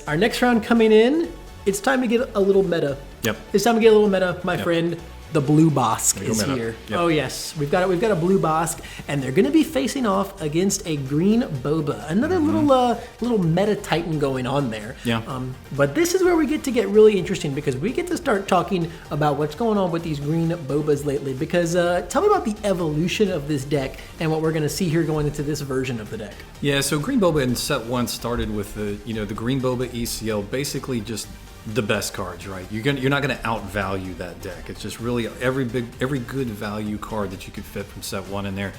Our next round coming in, it's time to get a little meta. Yep. It's time to get a little meta, my friend. The blue Bossk is here. Yep. Oh yes, we've got a blue Bossk, and they're going to be facing off against a green Boba. Another little meta titan going on there. Yeah. But this is where we get to get really interesting because we get to start talking about what's going on with these green Bobas lately. Because tell me about the evolution of this deck and what we're going to see here going into this version of the deck. Yeah. So green Boba in set 1 started with the green Boba ECL, basically just the best cards, right? You're not going to outvalue that deck. It's just really every good value card that you could fit from set 1 in there.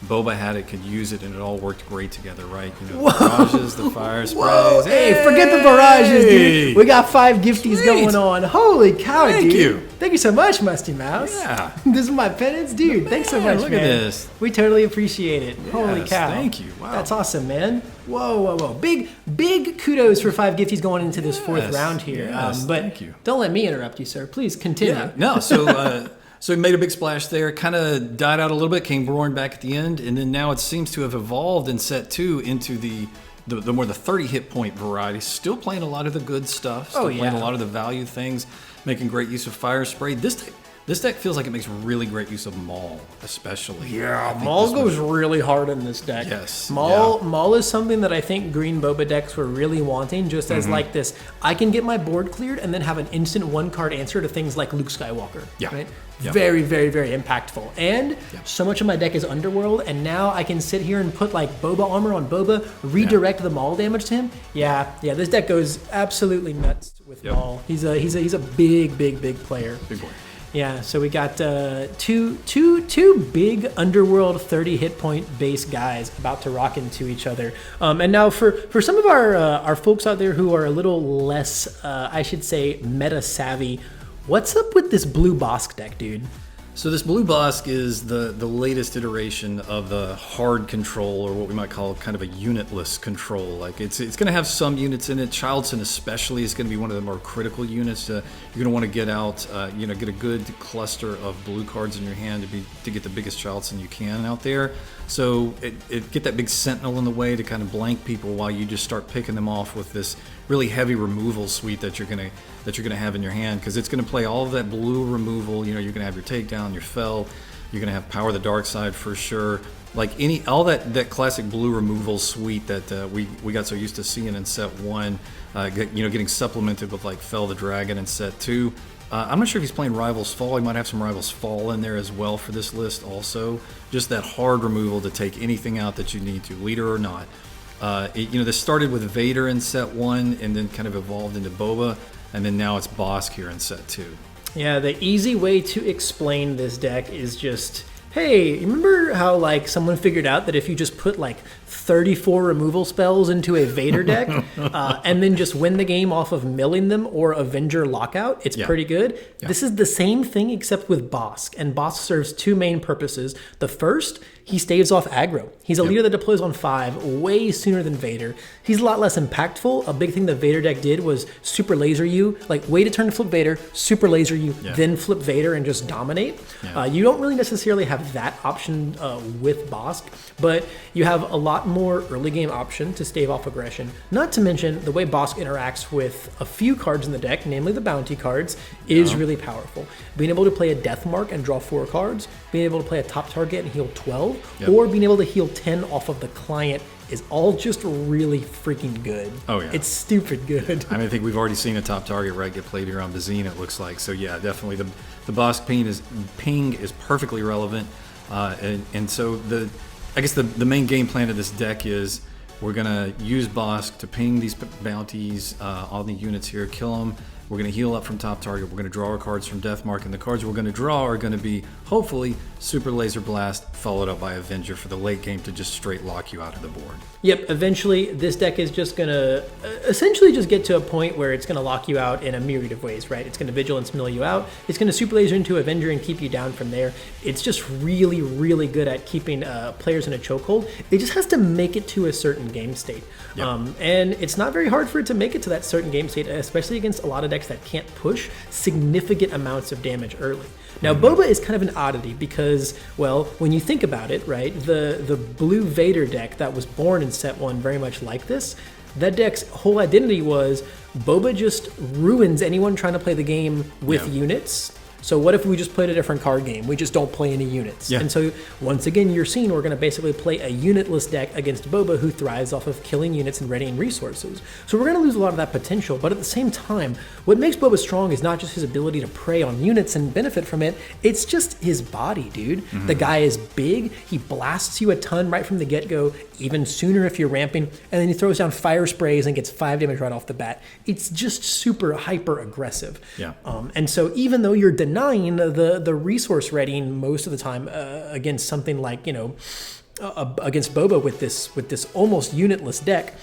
Boba had it, could use it, and it all worked great together, right? The barrages, the fire sprays. Hey, forget the barrages, dude. We got 5 gifties going on. Holy cow, dude. Thank you. Thank you so much, Musty Mouse. Yeah. This is my penance, dude. Thanks so much, look man. at this. We totally appreciate it. Yes, Holy cow. thank you. Wow. That's awesome, man. Whoa. Big kudos for 5 gifties going into this 4th round here. Yes, but thank you. Don't let me interrupt you, sir. Please continue. Yeah. No, so he made a big splash there, kind of died out a little bit, came roaring back at the end, and then now it seems to have evolved in set 2 into the more the 30 hit point variety. Still playing a lot of the good stuff, still playing a lot of the value things, making great use of fire spray. This deck feels like it makes really great use of Maul, especially. Yeah, Maul goes really hard in this deck. Yes. Maul is something that I think green Boba decks were really wanting, just as like this, I can get my board cleared and then have an instant 1-card answer to things like Luke Skywalker. Yeah. Right? Yep. Very, very, very impactful. And so much of my deck is Underworld, and now I can sit here and put like Boba armor on Boba, redirect the Maul damage to him. Yeah, this deck goes absolutely nuts with Maul. He's a big player. Big boy. Yeah, so we got two big Underworld 30 hit point base guys about to rock into each other. And now for some of our folks out there who are a little less, I should say, meta savvy, what's up with this blue Bossk deck, dude? So this blue Bossk is the latest iteration of the hard control, or what we might call kind of a unitless control. Like it's going to have some units in it. Childson especially is going to be one of the more critical units. You're going to want to get out, get a good cluster of blue cards in your hand to get the biggest Childson you can out there. So get that big sentinel in the way to kind of blank people while you just start picking them off with this really heavy removal suite that you're gonna have in your hand, because it's gonna play all of that blue removal. You're gonna have your takedown, your fell, you're gonna have power of the dark side for sure. Like all that classic blue removal suite that we got so used to seeing in set 1, getting supplemented with like Fell the Dragon in set 2. I'm not sure if he's playing Rivals Fall. He might have some Rivals Fall in there as well for this list also. Just that hard removal to take anything out that you need to, leader or not. This started with Vader in set 1 and then kind of evolved into Boba, and then now it's Bossk here in set 2. Yeah, the easy way to explain this deck is just, hey, remember how like someone figured out that if you just put like 34 removal spells into a Vader deck and then just win the game off of milling them or Avenger Lockout, it's pretty good. Yeah. This is the same thing except with Bossk, and Bossk serves 2 main purposes. The first, he staves off aggro. He's a leader that deploys on 5 way sooner than Vader. He's a lot less impactful. A big thing the Vader deck did was super laser you, like wait a turn to flip Vader, super laser you, then flip Vader and just dominate. Yeah. You don't really necessarily have that option with Bossk, but you have a lot more early game option to stave off aggression. Not to mention the way Bossk interacts with a few cards in the deck, namely the bounty cards, is really powerful. Being able to play a Death Mark and draw 4 cards, being able to play a top target and heal 12, or being able to heal 10 off of the client is all just really freaking good. Oh yeah. It's stupid good. I think we've already seen a top target get played here on Bazine, it looks like. So yeah, definitely the Bossk ping is perfectly relevant. And so I guess the main game plan of this deck is we're gonna use Bossk to ping these bounties on the units here, kill them. We're going to heal up from top target. We're going to draw our cards from Death Mark, and the cards we're going to draw are going to be, hopefully, Super Laser Blast, followed up by Avenger for the late game to just straight lock you out of the board. Yep, eventually this deck is just going to essentially just get to a point where it's going to lock you out in a myriad of ways, right? It's going to Vigilance mill you out. It's going to Super Laser into Avenger and keep you down from there. It's just really, really good at keeping players in a chokehold. It just has to make it to a certain game state. Yep. And it's not very hard for it to make it to that certain game state, especially against a lot of decks that can't push significant amounts of damage early. Now, Boba is kind of an oddity because, well, when you think about it, right, the blue Vader deck that was born in set 1 very much like this, That deck's whole identity was Boba just ruins anyone trying to play the game with units. So what if we just played a different card game? We just don't play any units. Yeah. And so once again, you're seeing we're going to basically play a unitless deck against Boba, who thrives off of killing units and readying resources. So we're going to lose a lot of that potential. But at the same time, what makes Boba strong is not just his ability to prey on units and benefit from it. It's just his body, dude. The guy is big. He blasts you a ton right from the get-go, even sooner if you're ramping. And then he throws down fire sprays and gets 5 damage right off the bat. It's just super hyper aggressive. Yeah. And so even though you're denying the resource readying most of the time against something like, against Boba with this almost unitless deck,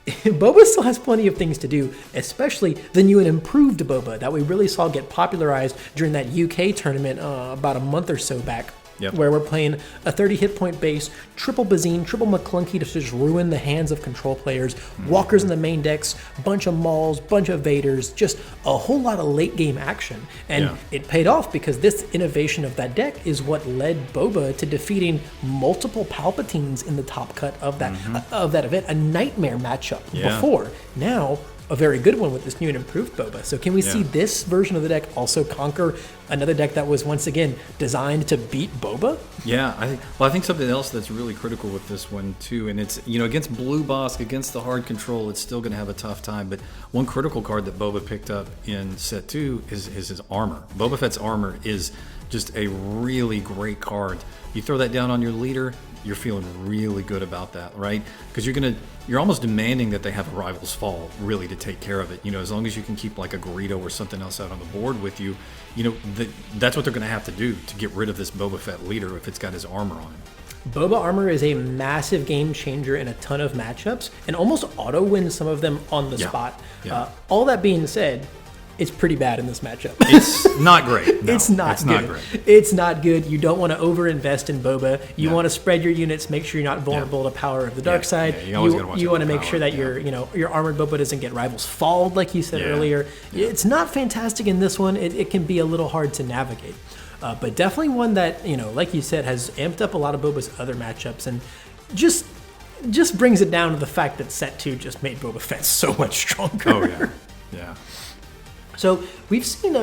Boba still has plenty of things to do, especially the new and improved Boba that we really saw get popularized during that UK tournament about a month or so back. Where we're playing a 30 hit point base, triple Bazine, triple McClunky to just ruin the hands of control players, walkers in the main decks, bunch of Mauls, bunch of Vaders, just a whole lot of late game action. And it paid off because this innovation of that deck is what led Boba to defeating multiple Palpatines in the top cut of that event, a nightmare matchup before. Now, a very good one with this new and improved Boba. So can we see this version of the deck also conquer another deck that was once again designed to beat Boba? Yeah, I think something else that's really critical with this one too, and it's against Blue Bossk, against the hard control, it's still going to have a tough time. But one critical card that Boba picked up in set 2 is his armor. Boba Fett's armor is just a really great card. You throw that down on your leader, you're feeling really good about that, right? Because you're almost demanding that they have a rival's fall, really, to take care of it. As long as you can keep like a Greedo or something else out on the board with you, that's what they're going to have to do to get rid of this Boba Fett leader if it's got his armor on it. Boba armor is a massive game changer in a ton of matchups and almost auto wins some of them on the spot. Yeah. All that being said, it's pretty bad in this matchup. It's not great. No, it's not great. It's not good. You don't want to overinvest in Boba. You want to spread your units, make sure you're not vulnerable to power of the dark side. You want to make sure that your armored Boba doesn't get rivals falled, like you said earlier. It's not fantastic in this one. It can be a little hard to navigate. But definitely one that, like you said, has amped up a lot of Boba's other matchups and just brings it down to the fact that set 2 just made Boba Fett so much stronger. Oh, yeah. Yeah. So we've seen,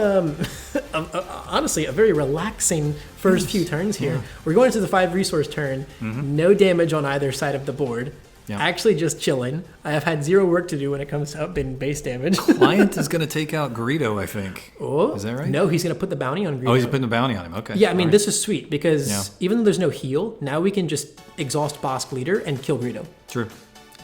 honestly, a very relaxing first few turns here. Yeah. We're going into the 5 resource turn, no damage on either side of the board. Yeah. Actually just chilling. I have had 0 work to do when it comes to upping base damage. Client is going to take out Greedo, I think. Oh, is that right? No, he's going to put the bounty on Greedo. Oh, he's putting the bounty on him. Okay. Yeah, I mean, this is sweet because even though there's no heal, now we can just exhaust Bossk leader and kill Greedo. True.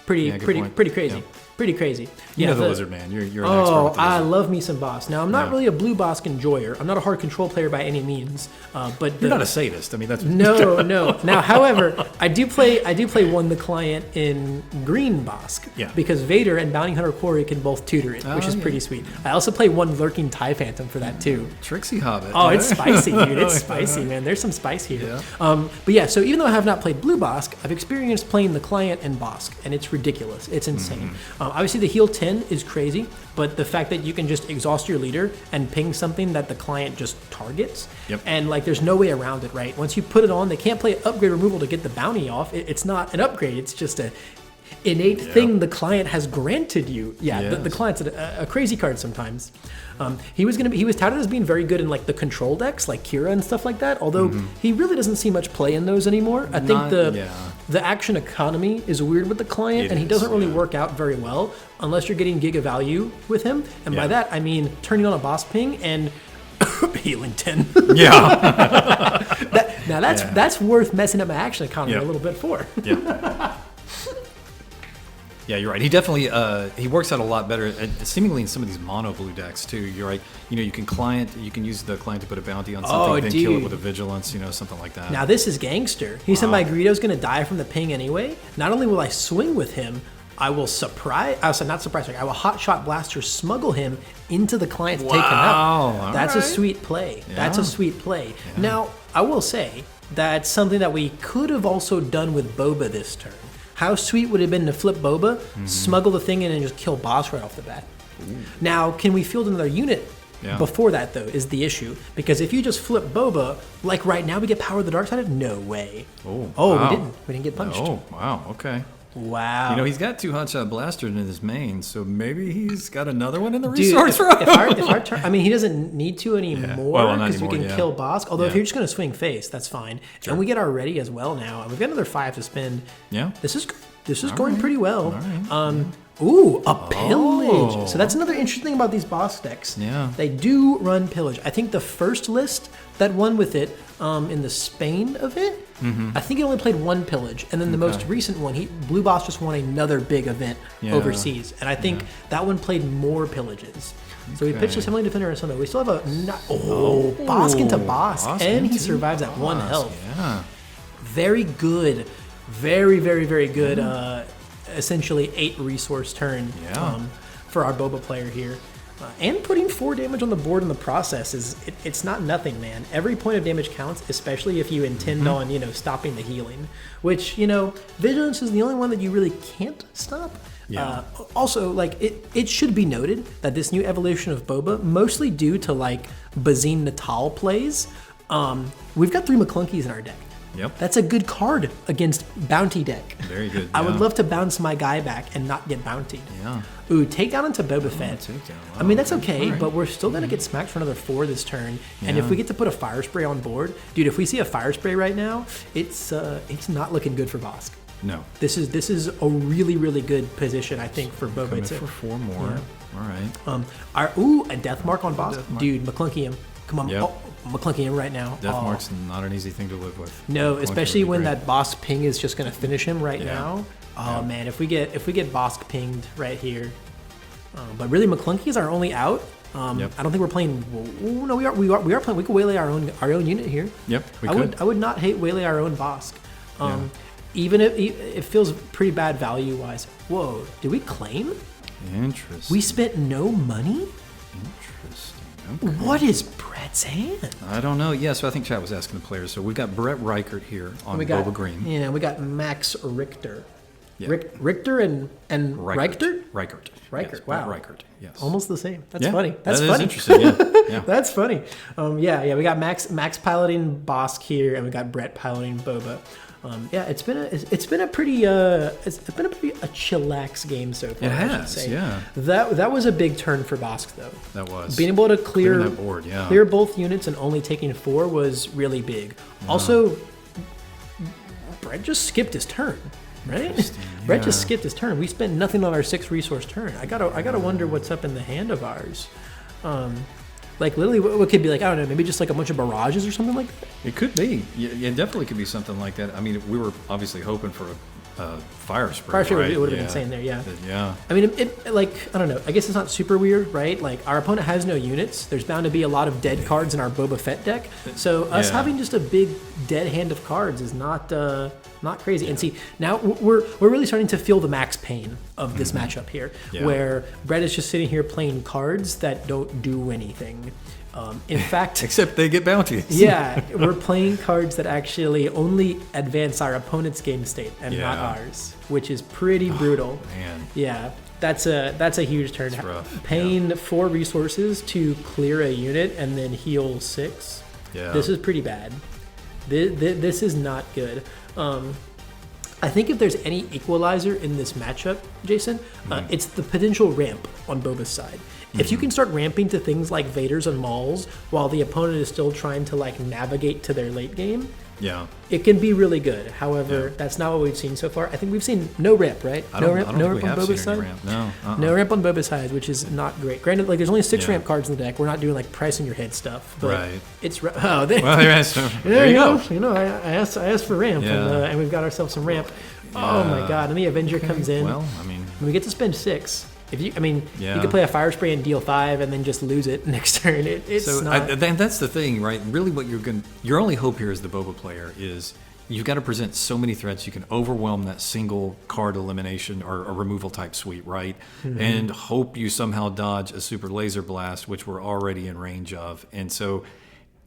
Pretty crazy. Yeah. Pretty crazy. You know the Lizard Man. You're an expert with the I love me some Bossk. Now, I'm not really a blue Bossk enjoyer. I'm not a hard control player by any means. But you're not a sadist. I mean, that's no. Now, however, I do play one the client in green Bossk. Yeah. Because Vader and Bounty Hunter Quarry can both tutor it, which is pretty sweet. I also play one lurking TIE Phantom for that too. Trixie Hobbit. Oh, it's spicy, dude. It's spicy, man. There's some spice here. Yeah. But yeah, so even though I have not played blue Bossk, I've experienced playing the client in Bossk, and it's ridiculous. It's insane. Obviously, the heal 10 is crazy, but the fact that you can just exhaust your leader and ping something that the client just targets, and like there's no way around it, right? Once you put it on, they can't play upgrade removal to get the bounty off. It's not an upgrade. It's just a innate thing the client has granted you. The client's a crazy card sometimes. He was touted as being very good in like the control decks, like Kira and stuff like that. Although he really doesn't see much play in those anymore. I think the action economy is weird with the client, and he doesn't really work out very well unless you're getting giga value with him. And by that I mean turning on a boss ping and healing 10. That's worth messing up my action economy a little bit for. Yeah, you're right. He definitely he works out a lot better, seemingly in some of these mono blue decks too. You're right. You can use the client to put a bounty on something, then kill it with a vigilance, something like that. Now this is gangster. He said my Greedo's going to die from the ping anyway. Not only will I swing with him, I will I will hot shot blaster smuggle him into the client to take him out. That's a sweet play. That's a sweet play. Now, I will say that's something that we could have also done with Boba this turn. How sweet would it have been to flip Boba, smuggle the thing in, and just kill Bossk right off the bat? Now, can we field another unit before that, though, is the issue. Because if you just flip Boba, like right now we get Power of the Dark Side? No way. Wow. We didn't. We didn't get punched. Oh, wow. Okay. Wow. You know, he's got 2 hotshot blasters in his main, so maybe he's got another one in the Dude, resource room. if our turn, I mean, he doesn't need to anymore because we can kill Bossk. Although if you're just going to swing face, that's fine. Sure. And we get our ready as well now, and we've got another 5 to spend. Yeah. This is going pretty well. All right. Ooh, a pillage. So that's another interesting thing about these Bossk decks. Yeah. They do run pillage. I think the first list that won with it in the Spain event, I think he only played 1 pillage. And then the most recent one, Blue Boss just won another big event overseas. And I think that one played more pillages. So he pitched a Assembly Defender and something. We still have Bossk into Bossk. And he survives at 1 health. Yeah. Very good. Very, very, very good. Essentially 8 resource turn for our Boba player here. And putting 4 damage on the board in the process it's not nothing, man. Every point of damage counts, especially if you intend on, stopping the healing. Which, Vigilance is the only one that you really can't stop. Yeah. Also, it should be noted that this new evolution of Boba, mostly due to Bazine Natal plays, we've got 3 McClunkies in our deck. Yep. That's a good card against bounty deck. Very good. I would love to bounce my guy back and not get bountied. Yeah. Ooh, takedown into Boba Fett. Wow. I mean, that's okay, but we're still going to get smacked for another 4 this turn. Yeah. And if we get to put a Fire Spray on board, dude, if we see a Fire Spray right now, it's not looking good for Bossk. No. This is a really, really good position, I think, for Boba. Coming for 4 more. Yeah. All right. A Death Mark on Bossk. Dude, McClunky him. Come on. Yep. Oh, McClunky him right now. Death Mark's not an easy thing to live with. No, especially when that Bossk ping is just going to finish him right now. Oh man, if we get Bossk pinged right here, but really McClunky is our only out. I don't think we're playing. No, we are playing. We could waylay our own unit here. Yep, we could. I would not hate waylay our own Bossk. Even if it feels pretty bad value wise. Whoa, did we claim? Interesting. We spent no money. Interesting. Okay. What is Brett's hand? I don't know. Yeah, so I think chat was asking the players. So we've got Brett Reichert here on Boba Green. Yeah, we got Max Richter. Yeah. Richter and Reichert? Reichert. Yes, wow. Reichert, yes. Almost the same. That's funny. That's that funny. Is interesting, yeah. That's funny. We got Max piloting Bossk here, and we got Brett piloting Boba. It's been a pretty chillax game so far. It has, I should say. yeah. That was a big turn for Bossk though. That was. Being able to clear that board, clear both units and only taking 4 was really big. Yeah. Also, Brett just skipped his turn. Right? Brett just skipped his turn. We spent nothing on our 6 resource turn. I gotta wonder what's up in the hand of ours. Literally, what could be I don't know, maybe just a bunch of barrages or something like that? It could be. Yeah, it definitely could be something like that. I mean, we were obviously hoping for a fire spray. Fire spray right? would have been insane there, yeah. Yeah. I mean, I don't know. I guess it's not super weird, right? Our opponent has no units. There's bound to be a lot of dead cards in our Boba Fett deck. So us having just a big dead hand of cards is not crazy. Yeah. And see, now we're really starting to feel the max pain of this matchup here, where Brett is just sitting here playing cards that don't do anything. In fact, except they get bounties. Yeah, we're playing cards that actually only advance our opponent's game state and not ours, which is pretty brutal. Man. Yeah, that's a huge turn. It's rough. Paying 4 resources to clear a unit and then heal 6. Yeah. This is pretty bad. This is not good. I think if there's any equalizer in this matchup, Jason, it's the potential ramp on Boba's side. If you can start ramping to things like Vaders and Mauls while the opponent is still trying to navigate to their late game, it can be really good. However, that's not what we've seen so far. I think we've seen no ramp, right? No ramp on Boba's side. No ramp on Boba's side, which is not great. Granted, there's only 6 ramp cards in the deck. We're not doing pricing your head stuff, but it's there you go. I asked for ramp, and we've got ourselves some ramp. Oh my god! And the Avenger comes in. Well, I mean, we get to spend 6. If you could play a Fire Spray and deal 5 and then just lose it next turn. That's the thing, right? Really, what your only hope here as the Boba player is you've got to present so many threats you can overwhelm that single card elimination or a removal type suite, right? Mm-hmm. And hope you somehow dodge a super laser blast, which we're already in range of. And so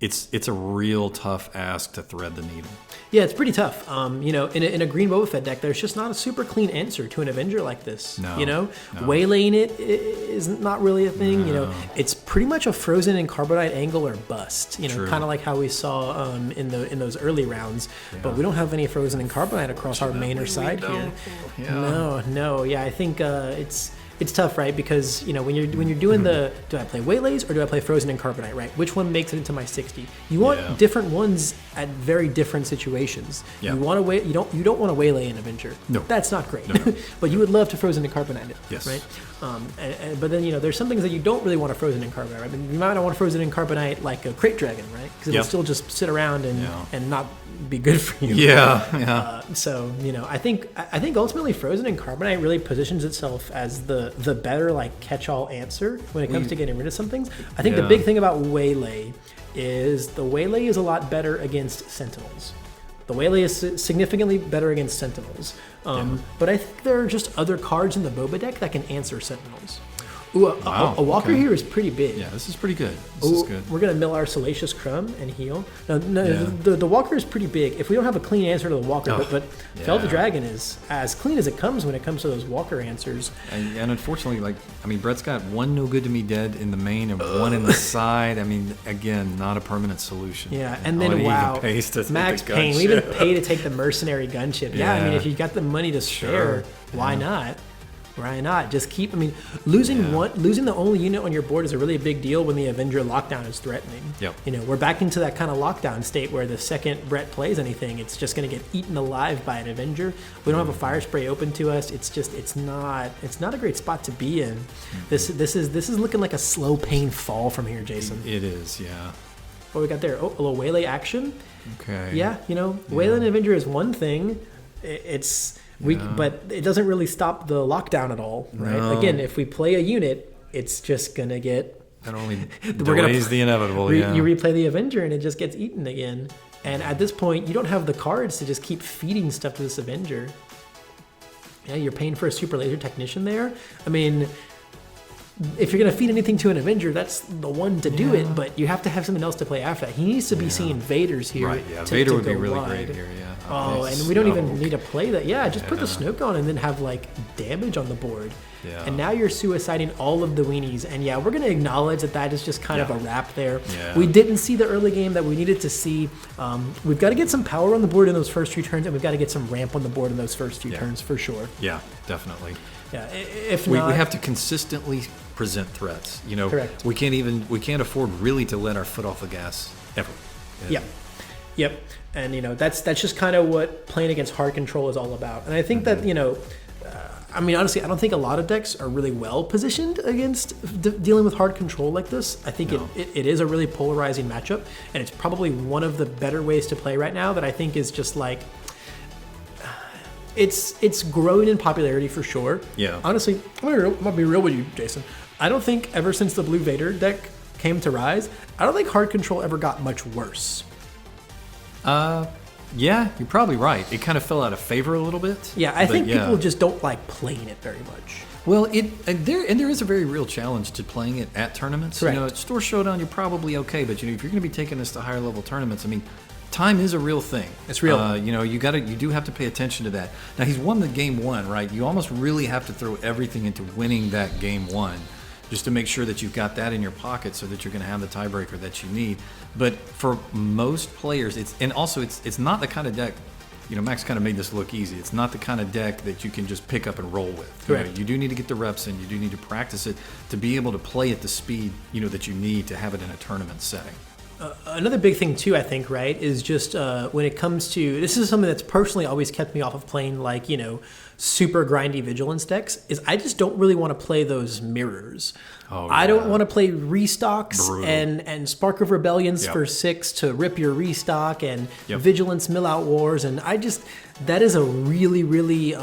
it's a real tough ask to thread the needle. Yeah, it's pretty tough. In a green Boba Fett deck, there's just not a super clean answer to an Avenger like this. No. Waylaying it is not really a thing. No. It's pretty much a frozen and carbonite angle or bust. You know, True. kind of like how we saw in those early rounds. Yeah. But we don't have any frozen and carbonite across our main or side here. No. Yeah, I think it's tough, right? Because you know when you're doing the do I play waylays or do I play frozen and carbonite, right? Which one makes it into my 60? You want different ones at very different situations. Yeah. You want to you don't want to waylay an Avenger. No, that's not great. No. But you would love to frozen and carbonite it, yes. right? But then there's some things that you don't really want to frozen and carbonite. Right? I mean, you might not want to frozen and carbonite like a crate dragon, right? Because it'll still just sit around and not be good for you. So I think ultimately frozen and carbonite really positions itself as the better like catch-all answer when it comes to getting rid of some things. I think the big thing about waylay is the waylay is a lot better against sentinels. The waylay is significantly better against sentinels. But I think there are just other cards in the Boba deck that can answer sentinels. Ooh, a walker here is pretty big. Yeah, this is pretty good. This is good. We're going to mill our Salacious Crumb and heal. The walker is pretty big. If we don't have a clean answer to the walker, but Fell the Dragon is as clean as it comes when it comes to those walker answers. And unfortunately, Brett's got one no good to me dead in the main and one in the side. I mean, again, not a permanent solution. Yeah, and then Max Payne. We even pay to take the mercenary gunship. Yeah, I mean, if you got the money to spare, why not? Why not? Just keep. I mean, losing the only unit on your board is a really big deal when the Avenger lockdown is threatening. Yep. We're back into that kind of lockdown state where the second Brett plays anything, it's just going to get eaten alive by an Avenger. We don't have a fire spray open to us. It's not a great spot to be in. This is looking like a slow pain fall from here, Jason. It is, yeah. What we got there? Oh, a little waylay action. Okay. Yeah, waylay and Avenger is one thing. But it doesn't really stop the lockdown at all, right? No. Again, if we play a unit, it's just gonna get. That only delays the inevitable. You replay the Avenger and it just gets eaten again. And at this point, you don't have the cards to just keep feeding stuff to this Avenger. Yeah, you're paying for a super laser technician there. I mean, if you're gonna feed anything to an Avenger, that's the one to do it. But you have to have something else to play after that. He needs to be seeing Vaders here. Right. Yeah. Vader would be really great here. Yeah. Oh, and we don't even need to play that. Yeah, just put the Snoke on and then have damage on the board. Yeah. And now you're suiciding all of the weenies. And we're going to acknowledge that is just kind of a wrap there. Yeah. We didn't see the early game that we needed to see. We've got to get some power on the board in those first few turns, and we've got to get some ramp on the board in those first few turns for sure. Yeah, definitely. Yeah, if we not, have to consistently present threats. Correct. We can't afford really to let our foot off the gas ever. Yep. And that's just kind of what playing against hard control is all about. And I think that honestly, I don't think a lot of decks are really well positioned against dealing with hard control like this. I think it is a really polarizing matchup, and it's probably one of the better ways to play right now that I think is just it's growing in popularity for sure. Yeah. Honestly, I'm gonna be real with you, Jason. I don't think ever since the Blue Vader deck came to rise, I don't think hard control ever got much worse. Yeah, you're probably right. It kind of fell out of favor a little bit. Yeah, I think people just don't like playing it very much. Well, there is a very real challenge to playing it at tournaments. Correct. At Store Showdown, you're probably okay, but if you're going to be taking this to higher level tournaments, I mean, time is a real thing. It's real. You do have to pay attention to that. Now, he's won the game one, right? You almost really have to throw everything into winning that game one, just to make sure that you've got that in your pocket so that you're going to have the tiebreaker that you need. But for most players, it's not the kind of deck, Max kind of made this look easy. It's not the kind of deck that you can just pick up and roll with. Correct. You do need to get the reps in. You do need to practice it to be able to play at the speed, that you need to have it in a tournament setting. Another big thing too, I think, right, is just when it comes to, this is something that's personally always kept me off of playing super grindy vigilance decks, is I just don't really want to play those mirrors. I don't want to play restocks and Spark of Rebellions for 6 to rip your restock and vigilance mill out wars, and that is a really, really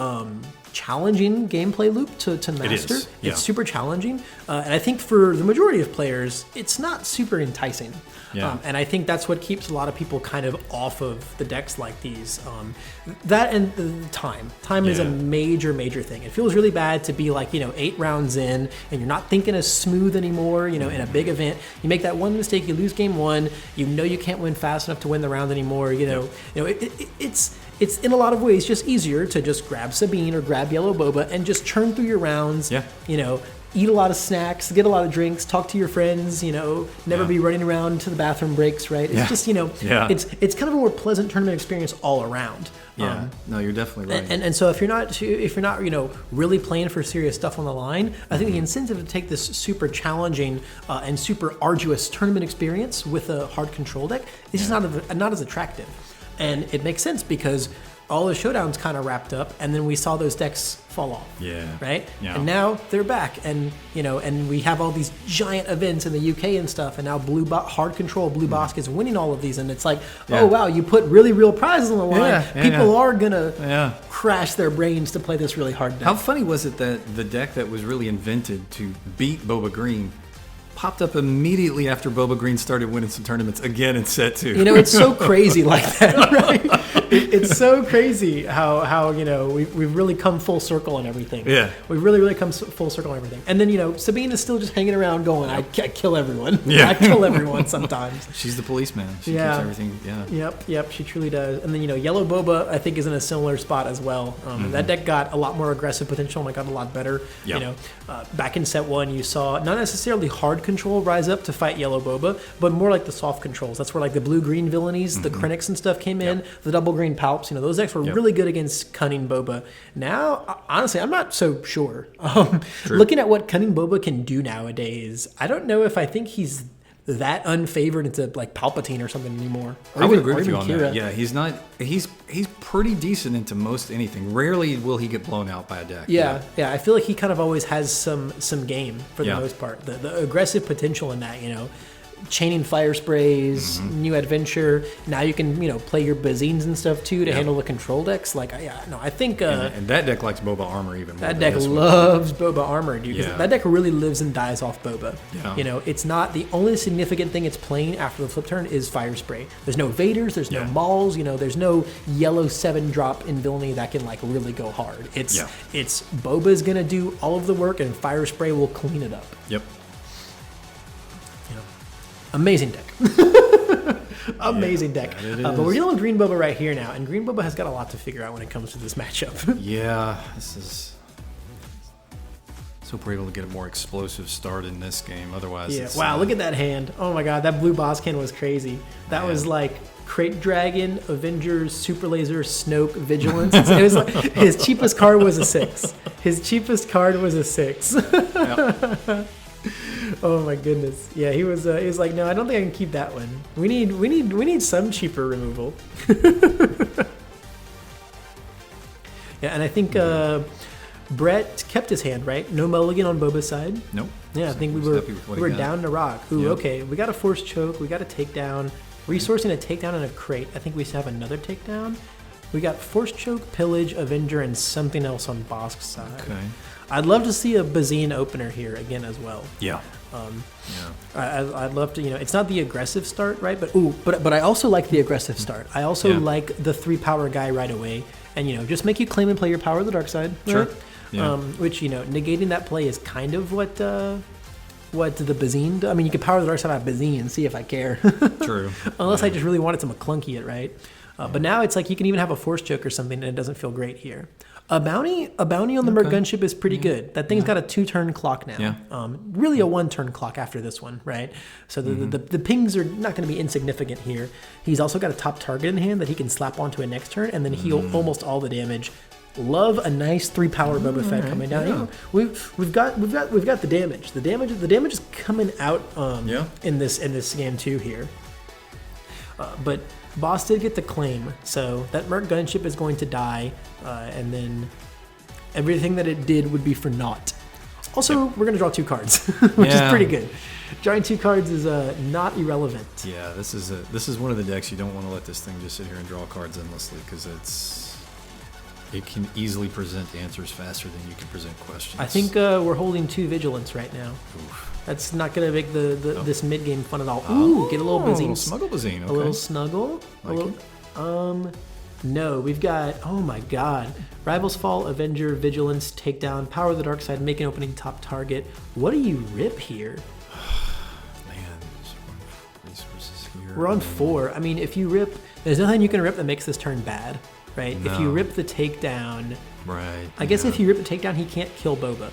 challenging gameplay loop to master. It is. Yeah. It's super challenging, and I think for the majority of players, it's not super enticing. Yeah. And I think that's what keeps a lot of people kind of off of the decks like these. That and the time. Time is a major, major thing. It feels really bad to be 8 rounds in and you're not thinking as smooth anymore, in a big event. You make that one mistake, you lose game one, you can't win fast enough to win the round anymore. It's in a lot of ways just easier to just grab Sabine or grab Yellow Boba and just churn through your rounds. Yeah. eat a lot of snacks, get a lot of drinks, talk to your friends, never be running around to the bathroom breaks, right? It's just, it's kind of a more pleasant tournament experience all around. Yeah, no, you're definitely right. And so if you're not really playing for serious stuff on the line, I think the incentive to take this super challenging and super arduous tournament experience with a hard control deck is just not as attractive. And it makes sense because all the showdowns kind of wrapped up, and then we saw those decks fall off. Yeah. Right? Yeah. And now they're back, and and we have all these giant events in the UK and stuff, and now hard control, Blue Bossk is winning all of these, and it's like, oh wow, you put really real prizes on the line. People are gonna crash their brains to play this really hard deck. How funny was it that the deck that was really invented to beat Boba Green popped up immediately after Boba Green started winning some tournaments again in set 2. It's so crazy like that, right? It's so crazy how we've really come full circle on everything. Yeah. We've really come full circle on everything. And then, Sabine is still just hanging around going, I kill everyone. Yeah. I kill everyone sometimes. She's the policeman. She keeps everything, Yep, she truly does. And then, Yellow Boba, I think, is in a similar spot as well. That deck got a lot more aggressive potential and it got a lot better. Yep. Back in set 1, you saw not necessarily hard control rise up to fight Yellow Boba, but more like the soft controls. That's where like the blue-green villainies, the Krennics and stuff came in, the double green palps, those decks were really good against Cunning Boba. Now, honestly, I'm not so sure. Looking at what Cunning Boba can do nowadays, I don't know if I think he's that unfavored into like Palpatine or something anymore. I would agree with you on that. Yeah, he's not. He's pretty decent into most anything. Rarely will he get blown out by a deck. Yeah. I feel like he kind of always has some game for the most part. The aggressive potential in that, chaining fire sprays, new adventure. Now you can play your Bazines and stuff too to handle the control decks. Like I think and that deck likes Boba armor even more. That deck loves Boba armor, dude. Yeah. That deck really lives and dies off Boba. Yeah. It's not the only significant thing it's playing after the flip turn is fire spray. There's no Vaders, there's no Mauls, there's no yellow 7-drop in villainy that can like really go hard. It's Boba's gonna do all of the work and fire spray will clean it up. Yep. Amazing deck. Amazing deck. But we're dealing with Green Boba right here now, and Green Boba has got a lot to figure out when it comes to this matchup. This is... So we're able to get a more explosive start in this game. Otherwise, wow, look at that hand. Oh my god, that blue Bossk hand was crazy. That was like Crate Dragon, Avengers, Super Laser, Snoke, Vigilance. It was like, his cheapest card was a 6. Yep. Oh my goodness. Yeah, he was like, no, I don't think I can keep that one. We need some cheaper removal. And I think Brett kept his hand, right? No mulligan on Boba's side. Nope. Yeah, I think we were down to rock. Ooh, okay. We got a force choke. We got a takedown. Resourcing a takedown and a crate. I think we still have another takedown. We got force choke, pillage, Avenger, and something else on Bossk's side. Okay. I'd love to see a Bazine opener here again as well. Yeah. I'd love to, it's not the aggressive start, right? But I also like the aggressive start. I also like the 3-power guy right away, and just make you claim and play your power of the dark side. Sure. Right? Yeah. Which negating that play is kind of what the Bazine. I mean, you could power the dark side out of Bazine and see if I care. True. Unless I just really wanted to McClunky it, right? But now it's like you can even have a force choke or something, and it doesn't feel great here. A bounty on the Merc gunship is pretty good. That thing's got a 2-turn clock now. Yeah. Really a 1-turn clock after this one, right? So the pings are not going to be insignificant here. He's also got a top target in hand that he can slap onto a next turn and then heal almost all the damage. Love a nice 3-power Boba Fett coming down. Yeah. We've got the damage. The damage is coming out in this game too here. But Bossk did get the claim, so that Merc gunship is going to die, and then everything that it did would be for naught. Also, we're going to draw 2 cards, which is pretty good. Drawing 2 cards is not irrelevant. Yeah, this is one of the decks you don't want to let this thing just sit here and draw cards endlessly, because it can easily present answers faster than you can present questions. I think we're holding 2 Vigilance right now. Oof. That's not going to make this mid-game fun at all. Ooh, get a little Bazine. A little snuggle Bazine, okay. A little snuggle. No, we've got, oh my god. Rivals Fall, Avenger, Vigilance, Takedown, Power of the Dark Side, make an opening top target. What do you rip here? Man, resources here. We're on 4. I mean, if you rip, there's nothing you can rip that makes this turn bad, right? No. If you rip the Takedown, right? I guess if you rip the Takedown, he can't kill Boba.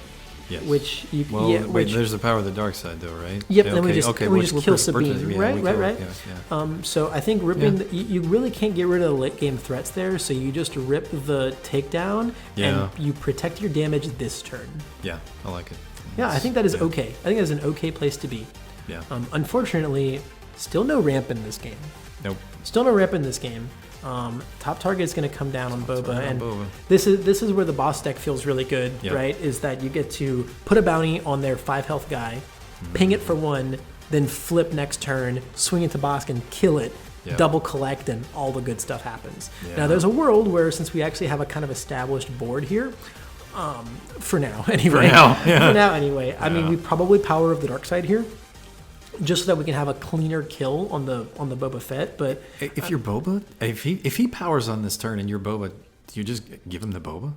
Yes. Which you Well, yeah, wait, which, there's the power of the dark side, though, right? Yep, Yeah, then we okay, just, okay, and we we're- just we're kill pers- Sabine, yeah, right, we right, kill- right. yeah. So I think ripping, you really can't get rid of the late game threats there, so you just rip the takedown, Yeah. and you protect your damage this turn. Yeah, I like it. Yeah, I think that is Yeah. okay. I think that's an okay place to be. Yeah. Unfortunately, still no ramp in this game. Nope. Still no ramp in this game. Top target is going to come down on Boba, right on and Boba. this is where the boss deck feels really good, Yep. right? Is that you get to put a bounty on their 5 health guy, ping it for 1, then flip next turn, swing it to Bossk and kill it, Yep. double collect, and all the good stuff happens. Yeah. Now there's a world where, since we actually have a kind of established board here, for now anyway. Yeah. For now anyway. I mean, Yeah. we probably power of the dark side here, just so that we can have a cleaner kill on the Boba Fett. But If you're Boba, if he powers on this turn and you're Boba, do you just give him the Boba